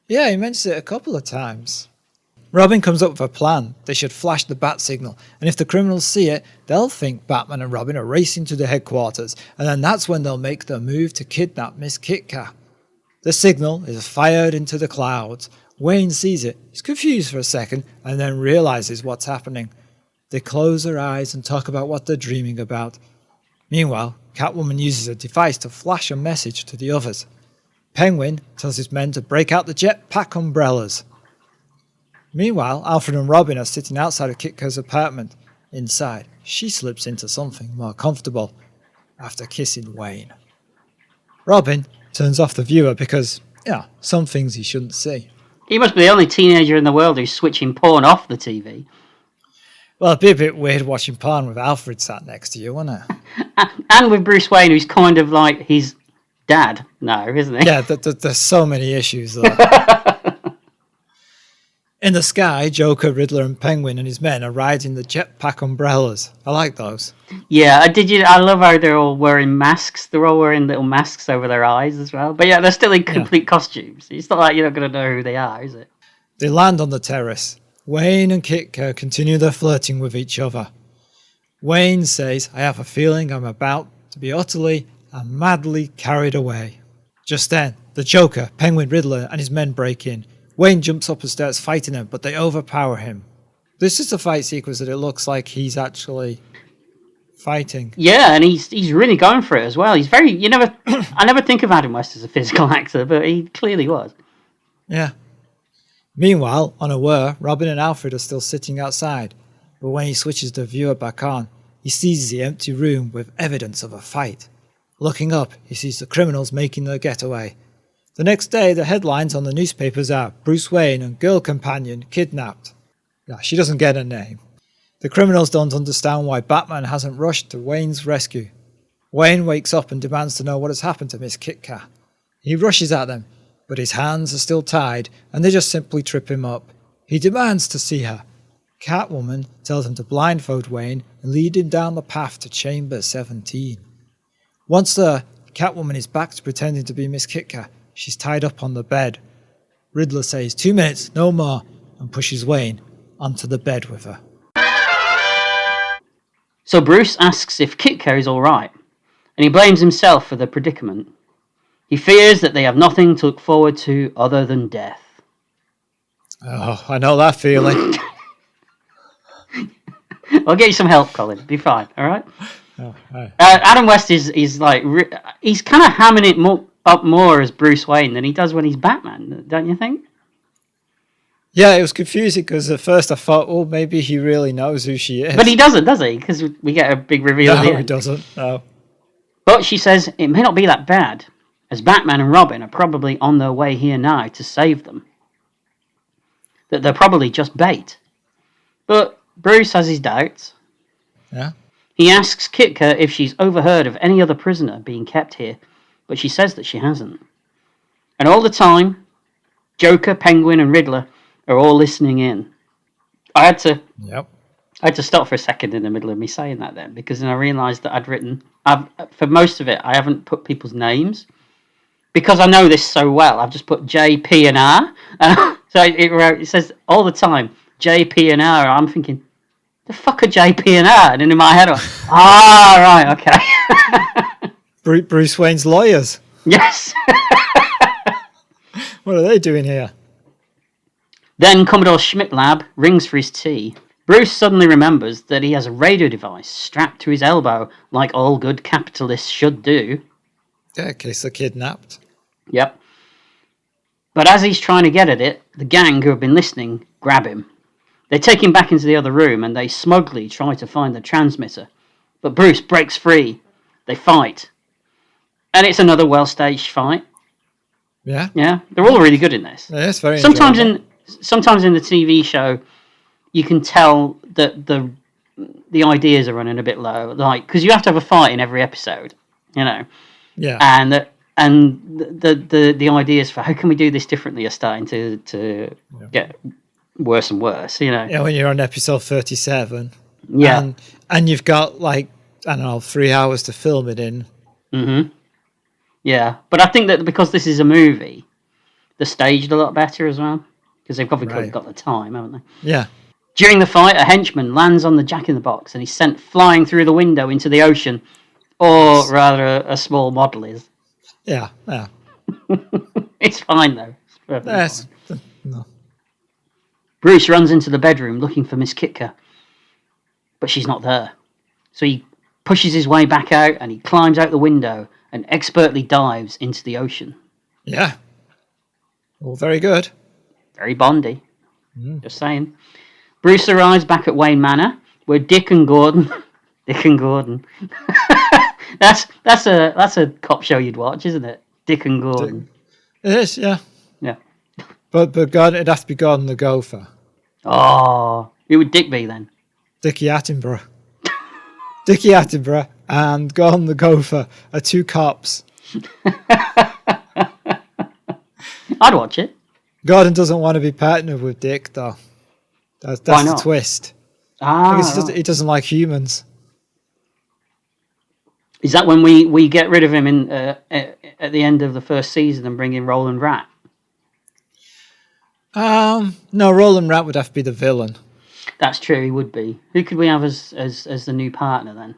Yeah, he mentions it a couple of times. Robin comes up with a plan. They should flash the bat signal, and if the criminals see it, they'll think Batman and Robin are racing to the headquarters, and then that's when they'll make their move to kidnap Miss Kitka. The signal is fired into the clouds. Wayne sees it. He's confused for a second, and then realizes what's happening. They close their eyes and talk about what they're dreaming about. Meanwhile, Catwoman uses a device to flash a message to the others. Penguin tells his men to break out the jetpack umbrellas. Meanwhile, Alfred and Robin are sitting outside of Kitka's apartment. Inside, she slips into something more comfortable after kissing Wayne. Robin turns off the viewer because, some things he shouldn't see. He must be the only teenager in the world who's switching porn off the TV. Well, it'd be a bit weird watching porn with Alfred sat next to you, wouldn't it? And with Bruce Wayne, who's kind of like his dad now, isn't he? Yeah, there's so many issues there. In the sky, Joker, Riddler and Penguin and his men are riding the jetpack umbrellas. I like those. Yeah, I love how they're all wearing masks. They're all wearing little masks over their eyes as well. But yeah, they're still in complete costumes. It's not like you're not going to know who they are, is it? They land on the terrace. Wayne and Kitka continue their flirting with each other. Wayne says, I have a feeling I'm about to be utterly and madly carried away. Just then, the Joker, Penguin, Riddler and his men break in. Wayne jumps up and starts fighting them, but they overpower him. This is the fight sequence that it looks like he's actually fighting. Yeah, and he's really going for it as well. He's very, I never think of Adam West as a physical actor, but he clearly was. Yeah. Meanwhile, unaware, Robin and Alfred are still sitting outside, but when he switches the viewer back on, he sees the empty room with evidence of a fight. Looking up, he sees the criminals making their getaway. The next day, the headlines on the newspapers are Bruce Wayne and girl companion kidnapped. Yeah, she doesn't get a name. The criminals don't understand why Batman hasn't rushed to Wayne's rescue. Wayne wakes up and demands to know what has happened to Miss Kitka. He rushes at them, but his hands are still tied and they just simply trip him up. He demands to see her. Catwoman tells him to blindfold Wayne and lead him down the path to Chamber 17. Once there, Catwoman is back to pretending to be Miss Kitka. She's tied up on the bed. Riddler says 2 minutes, no more, and pushes Wayne onto the bed with her. So Bruce asks if Kitka is all right, and he blames himself for the predicament. He fears that they have nothing to look forward to other than death. Oh, I know that feeling. I'll get you some help, Colin. Be fine, all right? Oh, right. Adam West is like, he's kind of hamming it up more as Bruce Wayne than he does when he's Batman, don't you think? Yeah, it was confusing because at first I thought, oh, maybe he really knows who she is. But he doesn't, does he? Because we get a big reveal at the end. No, he doesn't. No. But she says it may not be that bad, as Batman and Robin are probably on their way here now to save them. That they're probably just bait. But Bruce has his doubts. Yeah. He asks Kitka if she's overheard of any other prisoner being kept here, but she says that she hasn't. And all the time, Joker, Penguin and Riddler are all listening in. I had to I had to stop for a second in the middle of me saying that then, because then I realised that for most of it, I haven't put people's names. Because I know this so well, I've just put J, P, and R. And so it says all the time, J, P, and R. I'm thinking, the fuck are J, P, and R? And then in my head, right, okay. Bruce Wayne's lawyers. Yes. What are they doing here? Then Commodore Schmidt-Lab rings for his tea. Bruce suddenly remembers that he has a radio device strapped to his elbow, like all good capitalists should do. Yeah, in case they're kidnapped. Yep. But as he's trying to get at it, the gang who have been listening grab him. They take him back into the other room and they smugly try to find the transmitter. But Bruce breaks free. They fight. And it's another well-staged fight. Yeah. Yeah. They're all really good in this. Yeah, it's very Sometimes enjoyable. in the TV show, you can tell that the ideas are running a bit low, like because you have to have a fight in every episode, you know. Yeah. And the ideas for how can we do this differently are starting to get worse and worse, you know. Yeah, when you're on episode 37. Yeah. And you've got, like, I don't know, 3 hours to film it in. Mm-hmm. Yeah. But I think that because this is a movie, they're staged a lot better as well. Because they've obviously got the time, haven't they? Yeah. During the fight, a henchman lands on the Jack-in-the-Box and he's sent flying through the window into the ocean. Or rather, a small model is. Yeah. It's fine, though. It's perfectly Yes. fine. No. Bruce runs into the bedroom looking for Miss Kitka. But she's not there. So he pushes his way back out and he climbs out the window and expertly dives into the ocean. Yeah. All very good. Very Bondy. Just saying. Bruce arrives back at Wayne Manor, where Dick and Gordon. that's a cop show you'd watch, isn't it? Dick and Gordon. It is, yeah. Yeah. But God, it'd have to be Gordon the Gopher. Oh, who would Dick be then? Dickie Attenborough. Dickie Attenborough and Gordon the Gopher are two cops. I'd watch it. Gordon doesn't want to be partnered with Dick, though. That's Why the not? twist. Ah, Because he doesn't like humans. Is that when we get rid of him in at the end of the first season and bring in Roland Rat? No, Roland Rat would have to be the villain. That's true, he would be. Who could we have as the new partner then?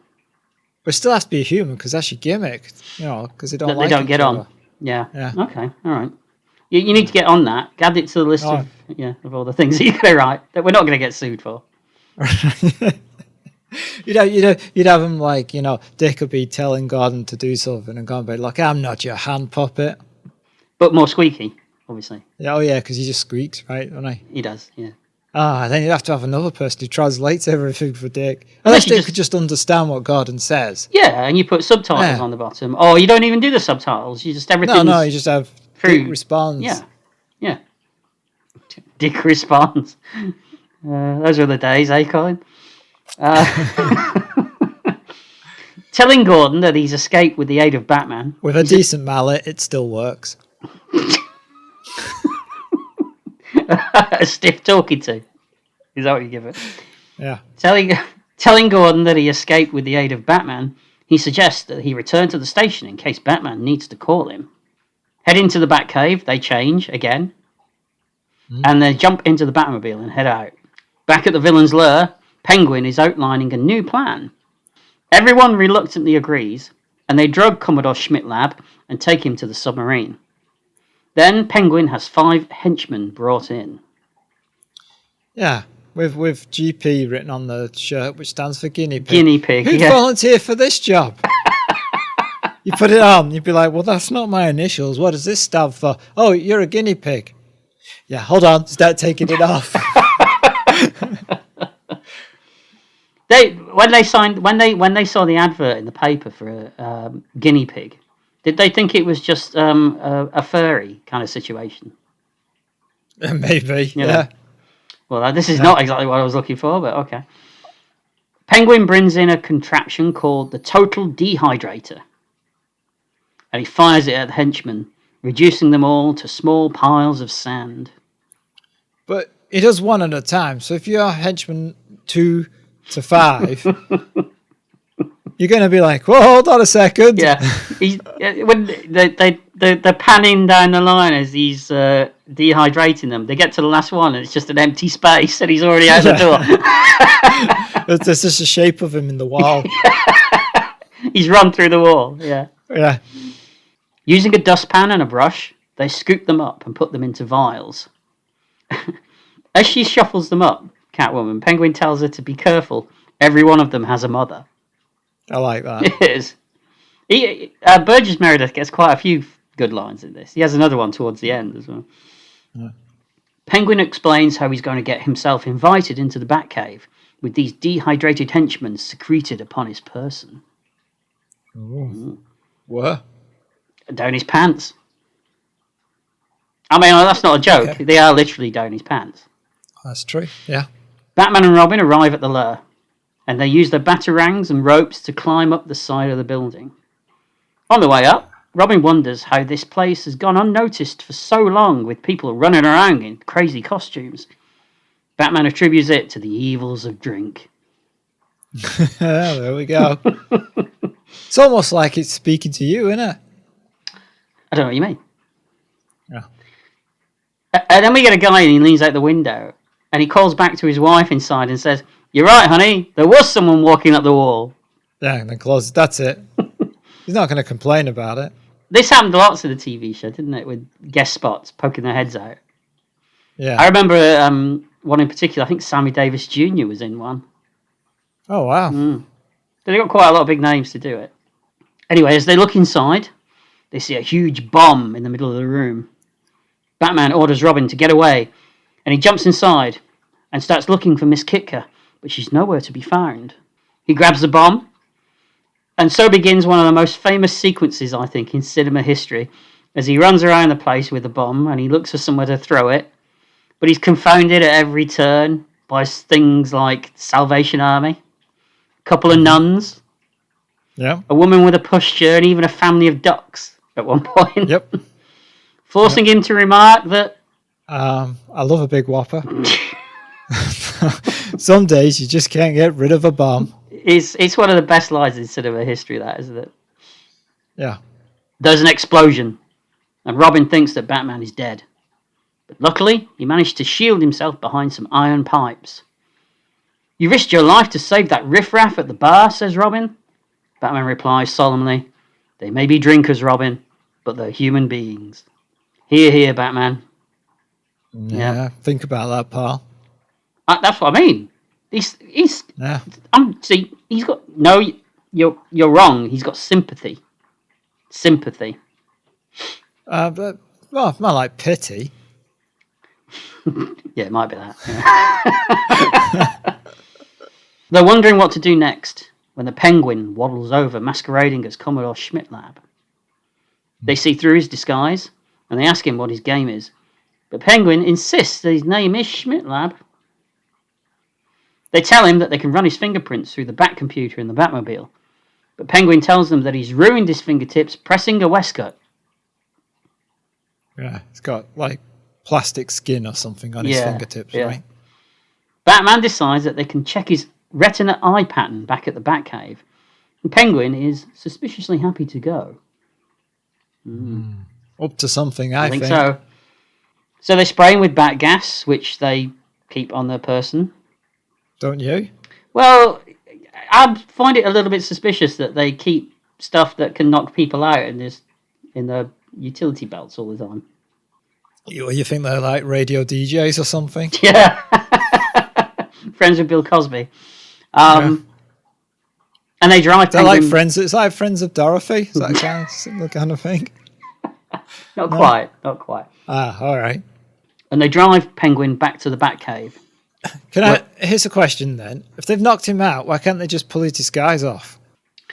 But it still has to be a human because that's your gimmick, you know, because they don't They don't get other. on. Yeah. Yeah. Okay. All right. You need to get on that. Add it to the list of all the things that you get right that we're not going to get sued for. You'd have him like, you know, Dick would be telling Gordon to do something and Gordon would be like, I'm not your hand puppet. But more squeaky, obviously. Yeah, oh yeah, because he just squeaks, right? Don't he? He does, yeah. Then you'd have to have another person who translates everything for Dick. Unless Dick could just understand what Gordon says. Yeah, and you put subtitles on the bottom. Or you don't even do the subtitles. You just everything. No, you just have Dick responds. Yeah. Dick responds. Those were the days, eh, Colin? Telling Gordon that he's escaped with the aid of Batman. With a decent mallet, it still works. A stiff talking to. Is that what you give it? Yeah. Telling Gordon that he escaped with the aid of Batman, he suggests that he return to the station in case Batman needs to call him. Heading to the Batcave, they change again. And they jump into the Batmobile and head out. Back at the villain's lair, Penguin is outlining a new plan. Everyone reluctantly agrees, and they drug Commodore Schmidt-Lab and take him to the submarine. Then Penguin has 5 henchmen brought in. Yeah, with GP written on the shirt, which stands for guinea pig. Guinea pig, Who'd volunteer for this job? You put it on, you'd be like, well, that's not my initials. What does this stand for? Oh, you're a guinea pig. Yeah, hold on, start taking it off. When they saw the advert in the paper for a guinea pig, did they think it was just a furry kind of situation? Maybe, You know? Well, this is not exactly what I was looking for, but okay. Penguin brings in a contraption called the Total Dehydrator, and he fires it at the henchmen, reducing them all to small piles of sand. But he does one at a time, so if you're henchman 2, to 5, you're going to be like, "Whoa, hold on a second." Yeah, when they're panning down the line as he's dehydrating them. They get to the last one, and it's just an empty space, and he's already out the door. There's just a shape of him in the wall. He's run through the wall. Yeah. Yeah. Using a dustpan and a brush, they scoop them up and put them into vials. As she shuffles them up, Catwoman, Penguin tells her to be careful. Every one of them has a mother. I like that. It is. Burgess Meredith gets quite a few good lines in this. He has another one towards the end as well. Yeah. Penguin explains how he's going to get himself invited into the Batcave with these dehydrated henchmen secreted upon his person. What? Down his pants. I mean, that's not a joke. Okay. They are literally down his pants. That's true, yeah. Batman and Robin arrive at the lair, and they use their batarangs and ropes to climb up the side of the building. On the way up, Robin wonders how this place has gone unnoticed for so long with people running around in crazy costumes. Batman attributes it to the evils of drink. There we go. It's almost like it's speaking to you, isn't it? I don't know what you mean. Yeah. And then we get a guy and he leans out the window and he calls back to his wife inside and says, "You're right, honey. There was someone walking up the wall." Yeah, and then closes. That's it. He's not going to complain about it. This happened lots in the TV show, didn't it? With guest spots poking their heads out. Yeah. I remember one in particular. I think Sammy Davis Jr. was in one. Oh, wow. They got quite a lot of big names to do it. Anyway, as they look inside, they see a huge bomb in the middle of the room. Batman orders Robin to get away, and he jumps inside and starts looking for Miss Kitka, but she's nowhere to be found. He grabs the bomb, and so begins one of the most famous sequences, I think, in cinema history, as he runs around the place with the bomb, and he looks for somewhere to throw it, but he's confounded at every turn by things like Salvation Army, a couple of nuns, a woman with a pushchair, and even a family of ducks at one point. Yep. Forcing him to remark that... I love a big whopper. Some days you just can't get rid of a bomb. It's one of the best lines in cinema history, that, isn't it? Yeah. There's an explosion, and Robin thinks that Batman is dead. But luckily, he managed to shield himself behind some iron pipes. "You risked your life to save that riffraff at the bar," says Robin. Batman replies solemnly, "They may be drinkers, Robin, but they're human beings." Hear, hear, Batman. Yeah, think about that, pal. That's what I mean. He's he's got no. You're wrong. He's got sympathy. Sympathy. But more like pity. Yeah, it might be that. Yeah. They're wondering what to do next when the Penguin waddles over, masquerading as Commodore Schmidt-Lab. They see through his disguise, and they ask him what his game is. But Penguin insists that his name is Schmidt-Lab. They tell him that they can run his fingerprints through the Bat computer in the Batmobile. But Penguin tells them that he's ruined his fingertips pressing a waistcoat. Yeah, he's got like plastic skin or something on his fingertips, right? Batman decides that they can check his retina eye pattern back at the Batcave. And Penguin is suspiciously happy to go. Up to something, I think. So. So they spray him with bat gas, which they keep on their person. Don't you? Well, I find it a little bit suspicious that they keep stuff that can knock people out in their utility belts all the time. You think they're like radio DJs or something? Yeah. Friends with Bill Cosby. And they drive. They're like friends. It's like Friends of Dorothy. Is that kind of similar kind of thing? Not quite. Ah, all right. And they drive Penguin back to the Batcave. Here's a question then. If they've knocked him out, why can't they just pull his disguise off?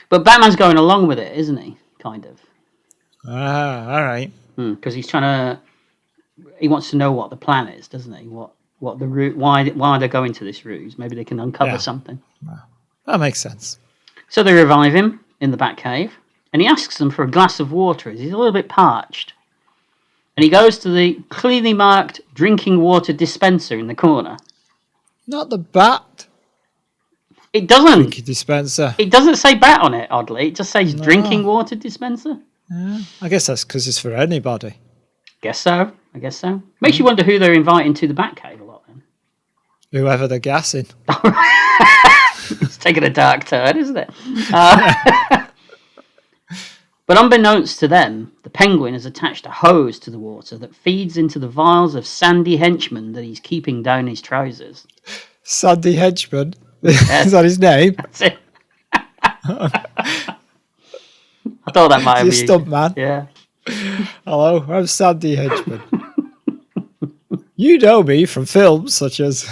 But Batman's going along with it, isn't he? Kind of. Ah, all right. Because he's trying to... He wants to know what the plan is, doesn't he? What the route... Why they're going to this ruse. Maybe they can uncover something. That makes sense. So they revive him in the Batcave, and he asks them for a glass of water as he's a little bit parched. And he goes to the clearly marked drinking water dispenser in the corner. Not the bat. It doesn't. Drinking dispenser. It doesn't say bat on it, oddly. It just says drinking water dispenser. Yeah, I guess that's because it's for anybody. Guess so. Makes you wonder who they're inviting to the Batcave a lot then. Whoever they're gassing. It's taking a dark turn, isn't it? But unbeknownst to them, the Penguin has attached a hose to the water that feeds into the vials of sandy henchman that he's keeping down his trousers. Sandy Henchman? Yes. Is that his name? That's it. I thought that might Is be he a stunt man? Yeah. Hello, I'm Sandy Henchman. You know me from films such as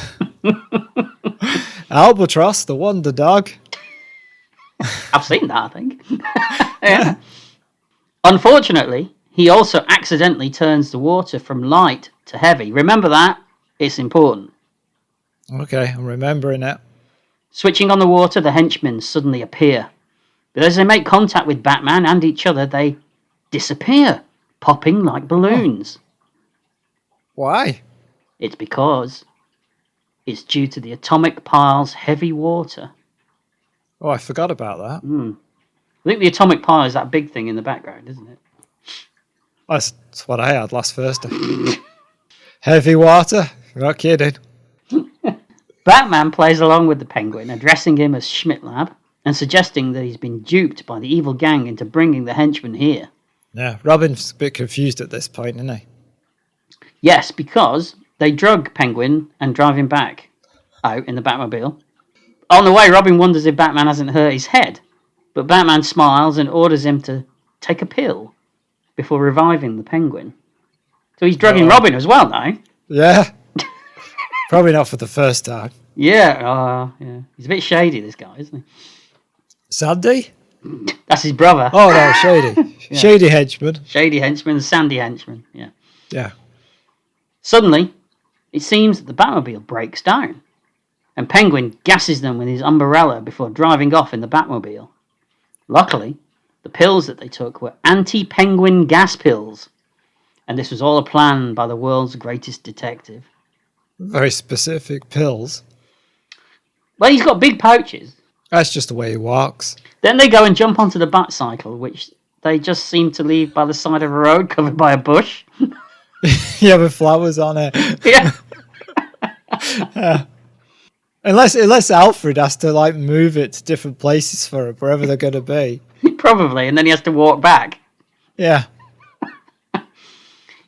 Albatross, the Wonder Dog. I've seen that, I think. Yeah. Unfortunately, he also accidentally turns the water from light to heavy. Remember that? It's important. Okay, I'm remembering it. Switching on the water, the henchmen suddenly appear. But as they make contact with Batman and each other, they disappear, popping like balloons. Why? It's because it's due to the atomic pile's heavy water. Oh, I forgot about that. I think the atomic pile is that big thing in the background, isn't it? That's what I had last Thursday. Heavy water? You're not kidding. Batman plays along with the Penguin, addressing him as Schmidt-Lab and suggesting that he's been duped by the evil gang into bringing the henchmen here. Yeah, Robin's a bit confused at this point, isn't he? Yes, because they drug Penguin and drive him back out in the Batmobile. On the way, Robin wonders if Batman hasn't hurt his head, but Batman smiles and orders him to take a pill before reviving the Penguin. So he's drugging Robin as well now. Yeah. Probably not for the first time. Yeah. He's a bit shady, this guy, isn't he? Sandy? That's his brother. Oh, no, Shady. Yeah. Shady Henchman. Shady henchman, Sandy henchman, yeah. Yeah. Suddenly, it seems that the Batmobile breaks down, and Penguin gasses them with his umbrella before driving off in the Batmobile. Luckily, the pills that they took were anti-penguin gas pills, and this was all a plan by the world's greatest detective. Very specific pills. Well, he's got big pouches. That's just the way he walks. Then they go and jump onto the Batcycle, which they just seem to leave by the side of a road covered by a bush. Yeah, with flowers on it. Yeah. Unless Alfred has to like move it to different places for it, wherever they're going to be. Probably, and then he has to walk back. Yeah.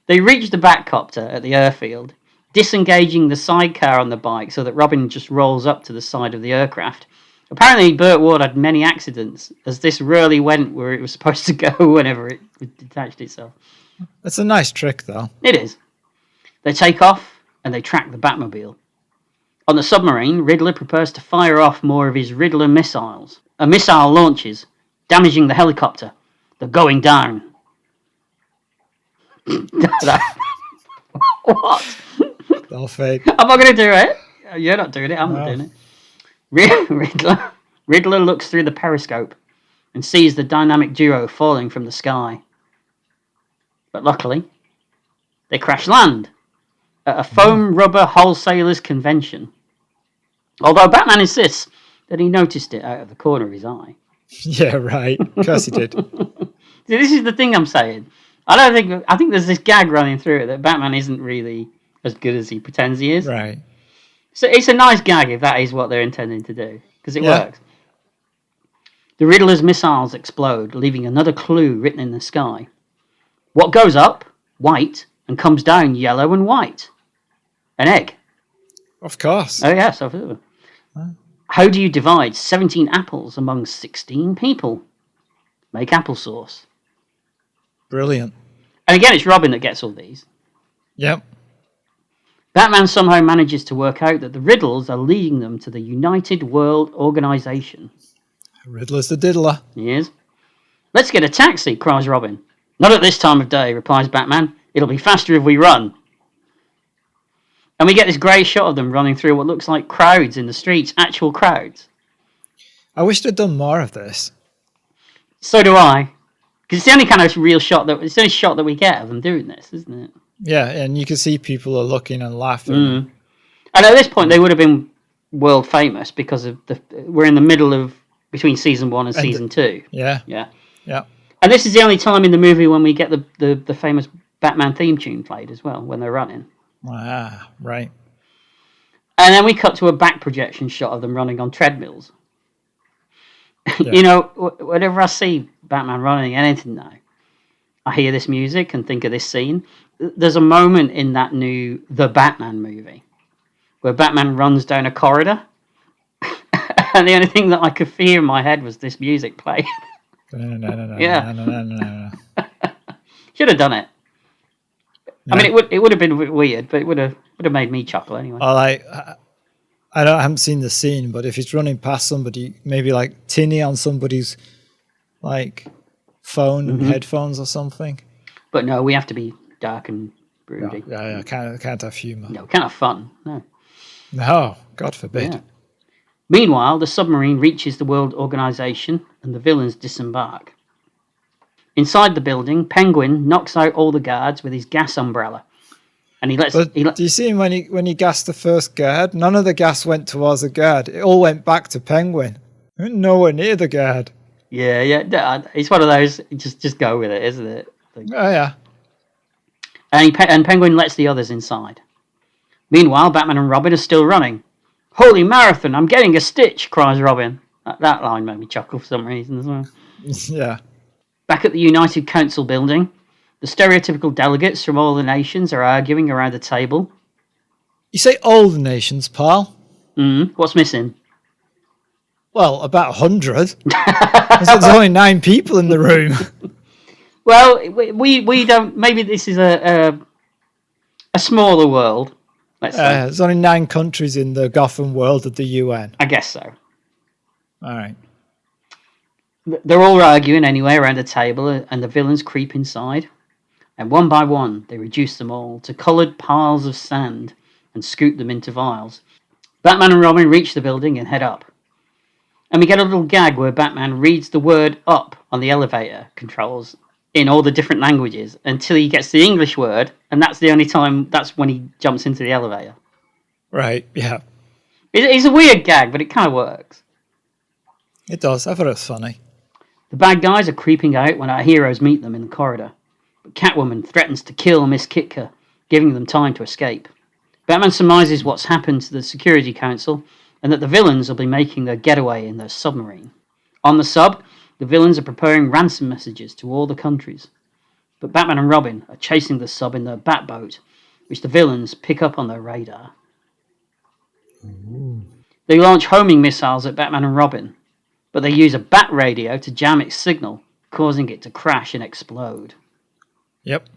They reach the Batcopter at the airfield, disengaging the sidecar on the bike so that Robin just rolls up to the side of the aircraft. Apparently, Burt Ward had many accidents, as this rarely went where it was supposed to go whenever it detached itself. It's a nice trick, though. It is. They take off, and they track the Batmobile. On the submarine, Riddler prepares to fire off more of his Riddler missiles. A missile launches, damaging the helicopter. They're going down. What? All fake. I'm not going to do it. You're not doing it. I'm not doing it. Riddler looks through the periscope and sees the dynamic duo falling from the sky. But luckily, they crash land at a foam rubber wholesalers convention. Although Batman insists that he noticed it out of the corner of his eye. Yeah, right. Of course he did. See, this is the thing I'm saying. I think there's this gag running through it that Batman isn't really as good as he pretends he is. Right. So it's a nice gag if that is what they're intending to do, because it works. The Riddler's missiles explode, leaving another clue written in the sky. What goes up, white, and comes down, yellow and white? An egg. Of course. Oh, yes. Absolutely. How do you divide 17 apples among 16 people? Make applesauce. Brilliant. And again, it's Robin that gets all these. Yep. Batman somehow manages to work out that the Riddles are leading them to the United World Organization. Riddler's the diddler. He is. Let's get a taxi, cries Robin. Not at this time of day, replies Batman. It'll be faster if we run. And we get this great shot of them running through what looks like crowds in the streets, actual crowds. I wish they'd done more of this. So do I. Because it's the only kind of real shot it's the only shot that we get of them doing this, isn't it? Yeah, and you can see people are looking and laughing. And at this point, they would have been world famous because of we're in the middle of between season 1 and And season 2. yeah, Yeah. yeah. And this is the only time in the movie when we get the famous Batman theme tune played as well when they're running. Ah, right. And then we cut to a back projection shot of them running on treadmills. Yeah. You know, whenever I see Batman running anything now, I hear this music and think of this scene. There's a moment in that new The Batman movie where Batman runs down a corridor, and the only thing that I could hear in my head was this music playing. Yeah, should have done it. I mean, it would have been weird, but it would have made me chuckle anyway. I haven't seen the scene, but if he's running past somebody, maybe like tinny on somebody's like phone and headphones or something. But no, we have to be dark and broody. Yeah. Can't have humour. No, kind of fun. No, God forbid. Yeah. Meanwhile, the submarine reaches the World Organization and the villains disembark. Inside the building, Penguin knocks out all the guards with his gas umbrella. And do you see him when he gassed the first guard? None of the gas went towards the guard. It all went back to Penguin. Nowhere near the guard. Yeah. It's one of those. Just go with it, isn't it? Oh yeah. And Penguin lets the others inside. Meanwhile, Batman and Robin are still running. Holy marathon! I'm getting a stitch! Cries Robin. That line made me chuckle for some reason as well. Yeah. Back at the United Council building, the stereotypical delegates from all the nations are arguing around the table. You say all the nations, pal? What's missing? Well, about 100. There's only 9 people in the room. Well, we don't. Maybe this is a smaller world. Let's say. There's only 9 countries in the Gotham world of the UN. I guess so. All right. They're all arguing anyway around the table, and the villains creep inside. And one by one, they reduce them all to coloured piles of sand and scoop them into vials. Batman and Robin reach the building and head up. And we get a little gag where Batman reads the word up on the elevator controls in all the different languages until he gets the English word, and that's the only time, that's when he jumps into the elevator. Right, yeah. It's a weird gag, but it kind of works. It does. I thought it was funny. The bad guys are creeping out when our heroes meet them in the corridor. But Catwoman threatens to kill Miss Kitka, giving them time to escape. Batman surmises what's happened to the Security Council and that the villains will be making their getaway in their submarine. On the sub, the villains are preparing ransom messages to all the countries. But Batman and Robin are chasing the sub in their Batboat, which the villains pick up on their radar. Ooh. They launch homing missiles at Batman and Robin, but they use a bat radio to jam its signal, causing it to crash and explode. Yep.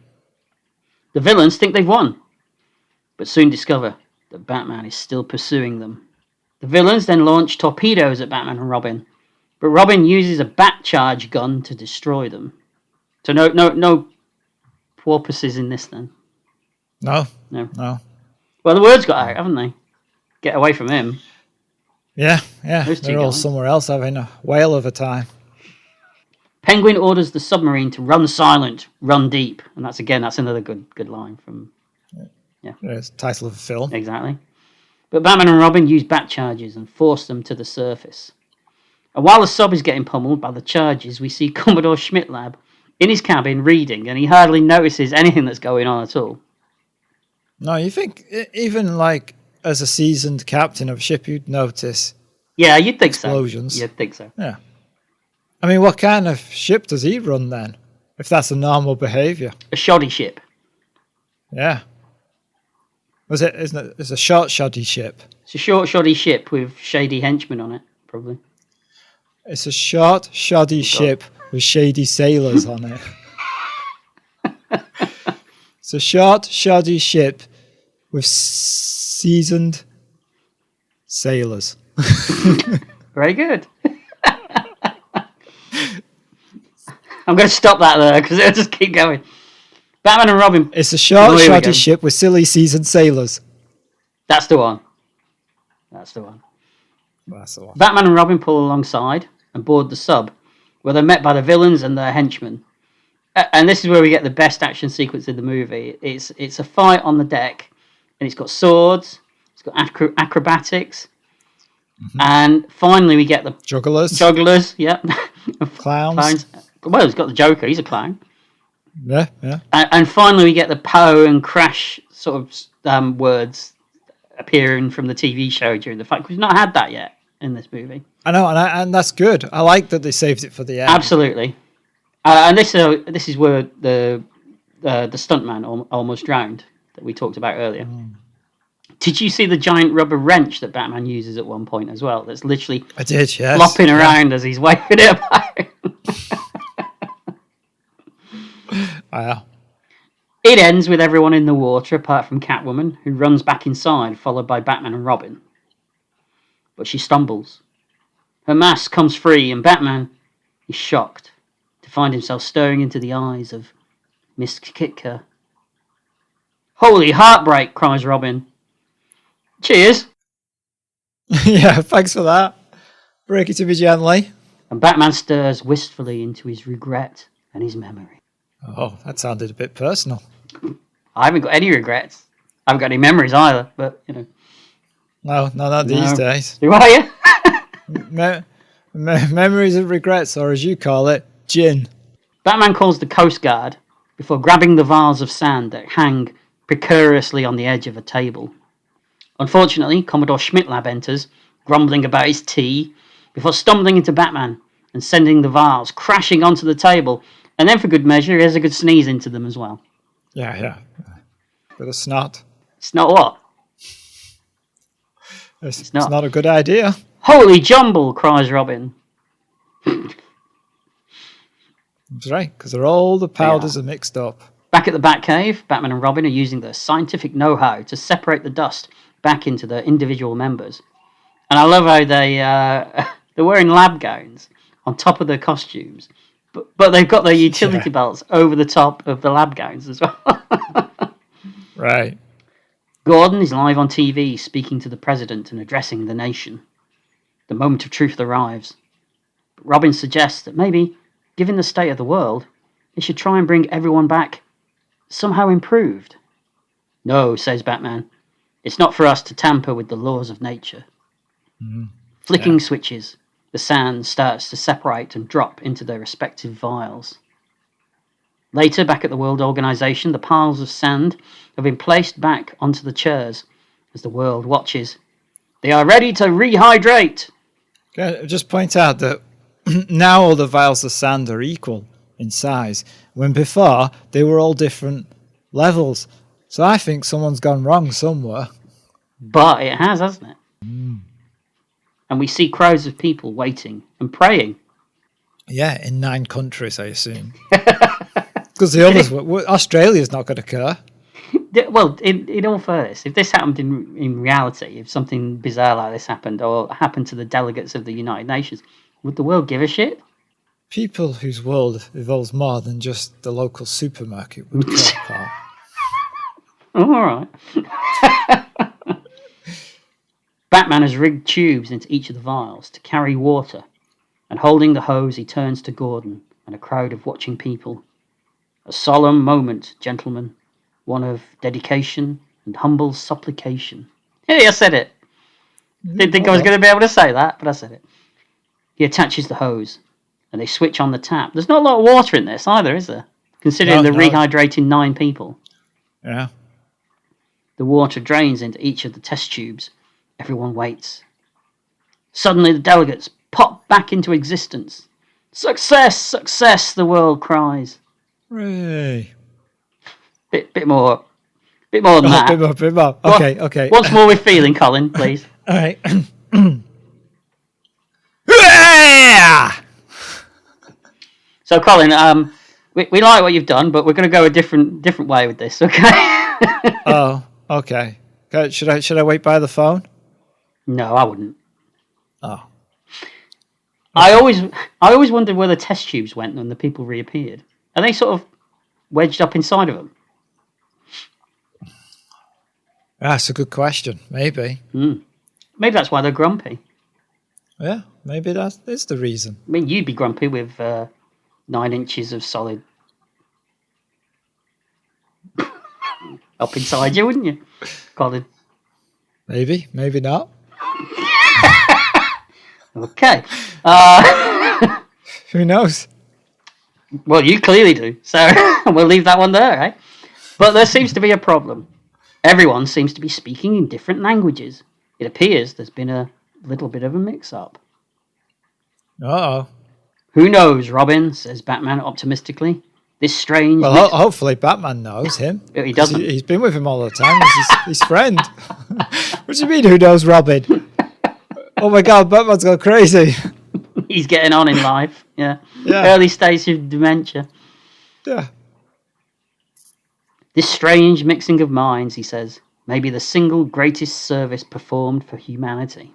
The villains think they've won, but soon discover that Batman is still pursuing them. The villains then launch torpedoes at Batman and Robin, but Robin uses a bat charge gun to destroy them. So no porpoises in this then. No. Well, the word's got out, haven't they? Get away from him. Yeah. They're all somewhere else having a whale of a time. Penguin orders the submarine to run silent, run deep, and that's another good line from. Yeah. It's the title of the film. Exactly. But Batman and Robin use bat charges and force them to the surface. And while the sub is getting pummeled by the charges, we see Commodore Schmidt-Lab in his cabin reading, and he hardly notices anything that's going on at all. No, you think even like as a seasoned captain of a ship, you'd notice? Yeah, you'd think explosions. So. You'd think so. Yeah. I mean, what kind of ship does he run then? If that's a normal behaviour. A shoddy ship. Yeah. Isn't it? It's a short, shoddy ship. It's a short, shoddy ship with shady henchmen on it, probably. It's a short, shoddy ship with shady sailors on it. It's a short, shoddy ship with seasoned sailors. Very good. I'm going to stop that there because it'll just keep going. Batman and Robin. It's a short, shoddy ship with silly seasoned sailors. That's the one. Batman and Robin pull alongside and board the sub, where they're met by the villains and their henchmen. And this is where we get the best action sequence in the movie. It's a fight on the deck, and it's got swords, it's got acrobatics, And finally we get the Jugglers. Yep. Clowns. Well, he's got the Joker. He's a clown. Yeah. And finally we get the Poe and Crash sort of words appearing from the TV show during the fight. We've not had that yet in this movie. I know, and that's good. I like that they saved it for the end. Absolutely. And this is where the stuntman almost drowned that we talked about earlier. Did you see the giant rubber wrench that Batman uses at one point as well? That's literally I did, yes. flopping around as he's waving it about. Wow. It ends with everyone in the water apart from Catwoman, who runs back inside, followed by Batman and Robin. But she stumbles. Her mask comes free, and Batman is shocked to find himself staring into the eyes of Miss Kitka. Holy heartbreak, cries Robin. Cheers. Yeah, thanks for that. Break it to me gently. And Batman stares wistfully into his regret and his memory. Oh, that sounded a bit personal. I haven't got any regrets. I haven't got any memories either, but, you know. No, not these days. Who are you? Memories and regrets, or as you call it, gin. Batman calls the Coast Guard before grabbing the vials of sand that hang precariously on the edge of a table. Unfortunately, Commodore Schmitlab enters, grumbling about his tea, before stumbling into Batman and sending the vials crashing onto the table. And then, for good measure, he has a good sneeze into them as well. Yeah. Bit of snot. It's not what? It's not a good idea. Holy jumble, cries Robin. That's right, because all the powders are mixed up. Back at the Batcave, Batman and Robin are using their scientific know-how to separate the dust back into their individual members. And I love how they're wearing lab gowns on top of their costumes, but they've got their utility belts over the top of the lab gowns as well. Right. Gordon is live on TV speaking to the president and addressing the nation. The moment of truth arrives. But Robin suggests that maybe, given the state of the world, they should try and bring everyone back somehow improved. No, says Batman. It's not for us to tamper with the laws of nature. Flicking switches, the sand starts to separate and drop into their respective vials. Later, back at the World Organization, the piles of sand have been placed back onto the chairs as the world watches. They are ready to rehydrate. Okay, just point out that now all the vials of sand are equal in size, when before they were all different levels. So I think someone's gone wrong somewhere. But it has, hasn't it? And we see crowds of people waiting and praying. Yeah, in 9 countries, I assume. Because the others, Australia's not going to care. Well, in all fairness, if this happened in reality, if something bizarre like this happened, or happened to the delegates of the United Nations, would the world give a shit? People whose world involves more than just the local supermarket would care, Paul. Oh, all right. Batman has rigged tubes into each of the vials to carry water, and holding the hose, he turns to Gordon and a crowd of watching people. A solemn moment, gentlemen, one of dedication and humble supplication. Hey, I said it. Didn't think I was going to be able to say that, but I said it. He attaches the hose, and they switch on the tap. There's not a lot of water in this either, is there? Considering they're rehydrating 9 people. Yeah. The water drains into each of the test tubes. Everyone waits. Suddenly the delegates pop back into existence. Success! Success! The world cries. Hooray. Bit more than that. Bit more. Okay. Once more with feeling, Colin, please. All right. So, Colin, we like what you've done, but we're going to go a different way with this, okay? Oh, okay. Should I wait by the phone? No, I wouldn't. Oh. I always wondered where the test tubes went when the people reappeared. Are they sort of wedged up inside of them? That's a good question. Maybe. Maybe that's why they're grumpy. Yeah, maybe that is the reason. I mean, you'd be grumpy with 9 inches of solid up inside you, wouldn't you, Colin? Maybe not. Okay. Who knows? Well, you clearly do. So we'll leave that one there, eh? But there seems to be a problem. Everyone seems to be speaking in different languages. It appears there's been a little bit of a mix-up. Uh-oh. Who knows, Robin, says Batman optimistically. This strange... Well, hopefully Batman knows him. He doesn't. He's been with him all the time. He's his friend. What do you mean, who knows Robin? Oh my God, Batman's gone crazy. He's getting on in life, yeah. Yeah. Early stage of dementia. Yeah. This strange mixing of minds, he says, may be the single greatest service performed for humanity.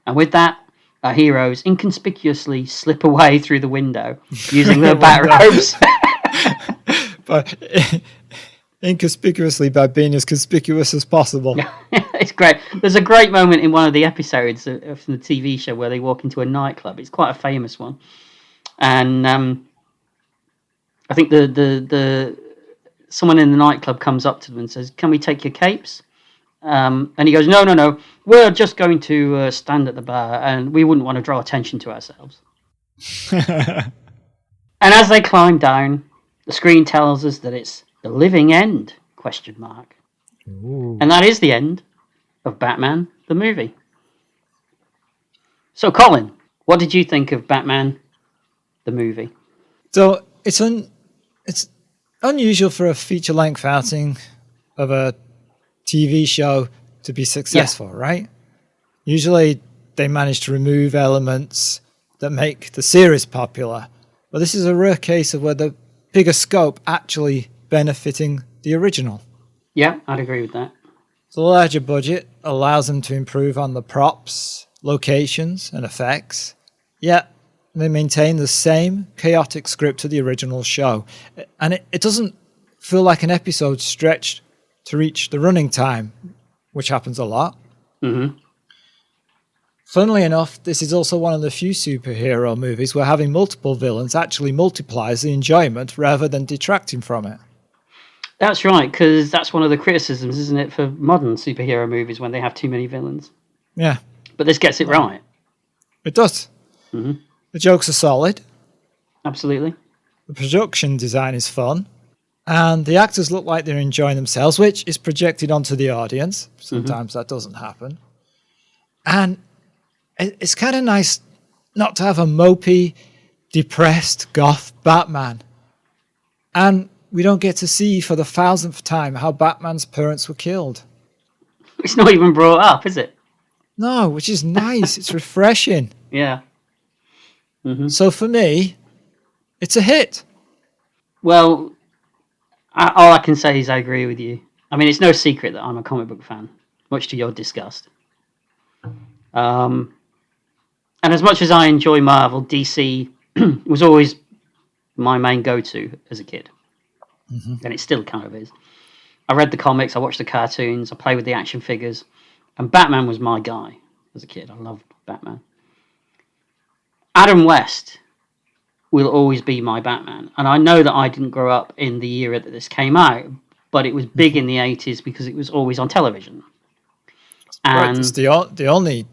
And with that, our heroes inconspicuously slip away through the window using their bat ropes. But inconspicuously by being as conspicuous as possible. It's great. There's a great moment in one of the episodes from the TV show where they walk into a nightclub. It's quite a famous one. And I think the someone in the nightclub comes up to them and says, "Can we take your capes?" And he goes, No. We're just going to stand at the bar, and we wouldn't want to draw attention to ourselves. And as they climb down, the screen tells us that it's the living end, ? Ooh. And that is the end of Batman, the movie. So, Colin, what did you think of Batman, the movie? So it's unusual for a feature-length outing of a TV show to be successful, right? Usually they manage to remove elements that make the series popular. But this is a rare case of where the bigger scope actually benefiting the original. Yeah, I'd agree with that. The larger budget allows them to improve on the props, locations, and effects, yet they maintain the same chaotic script to the original show. And it doesn't feel like an episode stretched to reach the running time, which happens a lot. Mm-hmm. Funnily enough, this is also one of the few superhero movies where having multiple villains actually multiplies the enjoyment rather than detracting from it. That's right, because that's one of the criticisms, isn't it, for modern superhero movies when they have too many villains. Yeah. But this gets it right. It does. Mm-hmm. The jokes are solid. Absolutely. The production design is fun. And the actors look like they're enjoying themselves, which is projected onto the audience. Sometimes that doesn't happen. And it's kind of nice not to have a mopey, depressed, goth Batman. And we don't get to see for the 1000th time how Batman's parents were killed. It's not even brought up, is it? No, which is nice. It's refreshing. Yeah. Mm-hmm. So for me, it's a hit. Well, all I can say is I agree with you. I mean, it's no secret that I'm a comic book fan, much to your disgust. And as much as I enjoy Marvel, DC was always my main go-to as a kid. Mm-hmm. And it still kind of is. I read the comics, I watched the cartoons, I played with the action figures, and Batman was my guy as a kid. I loved Batman. Adam West will always be my Batman. And I know that I didn't grow up in the era that this came out, but it was big in the 80s because it was always on television. And right, it's the only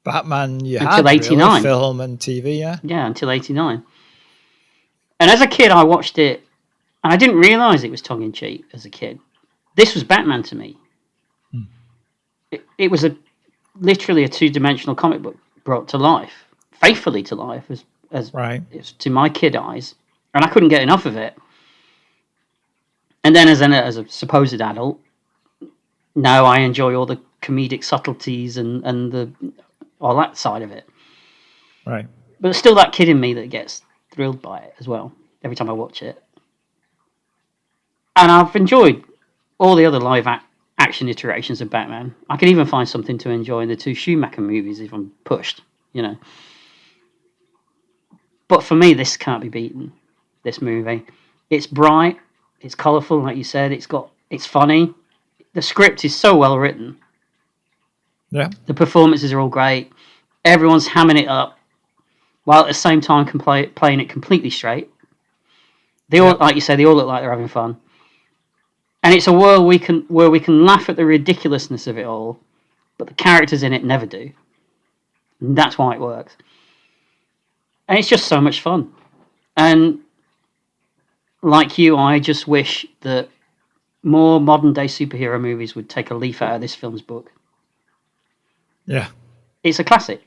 Batman you until had, 89. Really, film and TV, yeah? Yeah, until 89. And as a kid, I watched it, and I didn't realise it was tongue-in-cheek as a kid. This was Batman to me. It was literally a two-dimensional comic book brought to life, faithfully to life, as right. To my kid eyes, and I couldn't get enough of it. And then as a supposed adult, now I enjoy all the comedic subtleties and the all that side of it. Right. But there's still that kid in me that gets thrilled by it as well every time I watch it. And I've enjoyed all the other live action iterations of Batman. I can even find something to enjoy in the two Schumacher movies if I'm pushed, you know. But for me, this can't be beaten, this movie. It's bright, it's colourful, like you said, it's funny. The script is so well written. Yeah. The performances are all great. Everyone's hamming it up, while at the same time playing it completely straight. They all, like you say, they all look like they're having fun. And it's a world where we can laugh at the ridiculousness of it all, but the characters in it never do. And that's why it works. And it's just so much fun. And like you, I just wish that more modern day superhero movies would take a leaf out of this film's book. Yeah. It's a classic.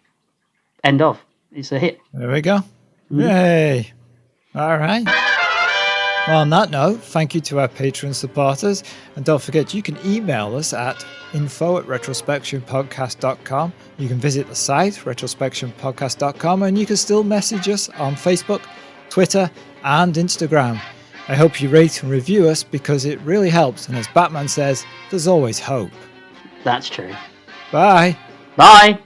End of. It's a hit. There we go. Yay. All right. Well, on that note, thank you to our Patreon supporters. And don't forget, you can email us at info@retrospectionpodcast.com. You can visit the site, retrospectionpodcast.com, and you can still message us on Facebook, Twitter, and Instagram. I hope you rate and review us because it really helps. And as Batman says, there's always hope. That's true. Bye. Bye.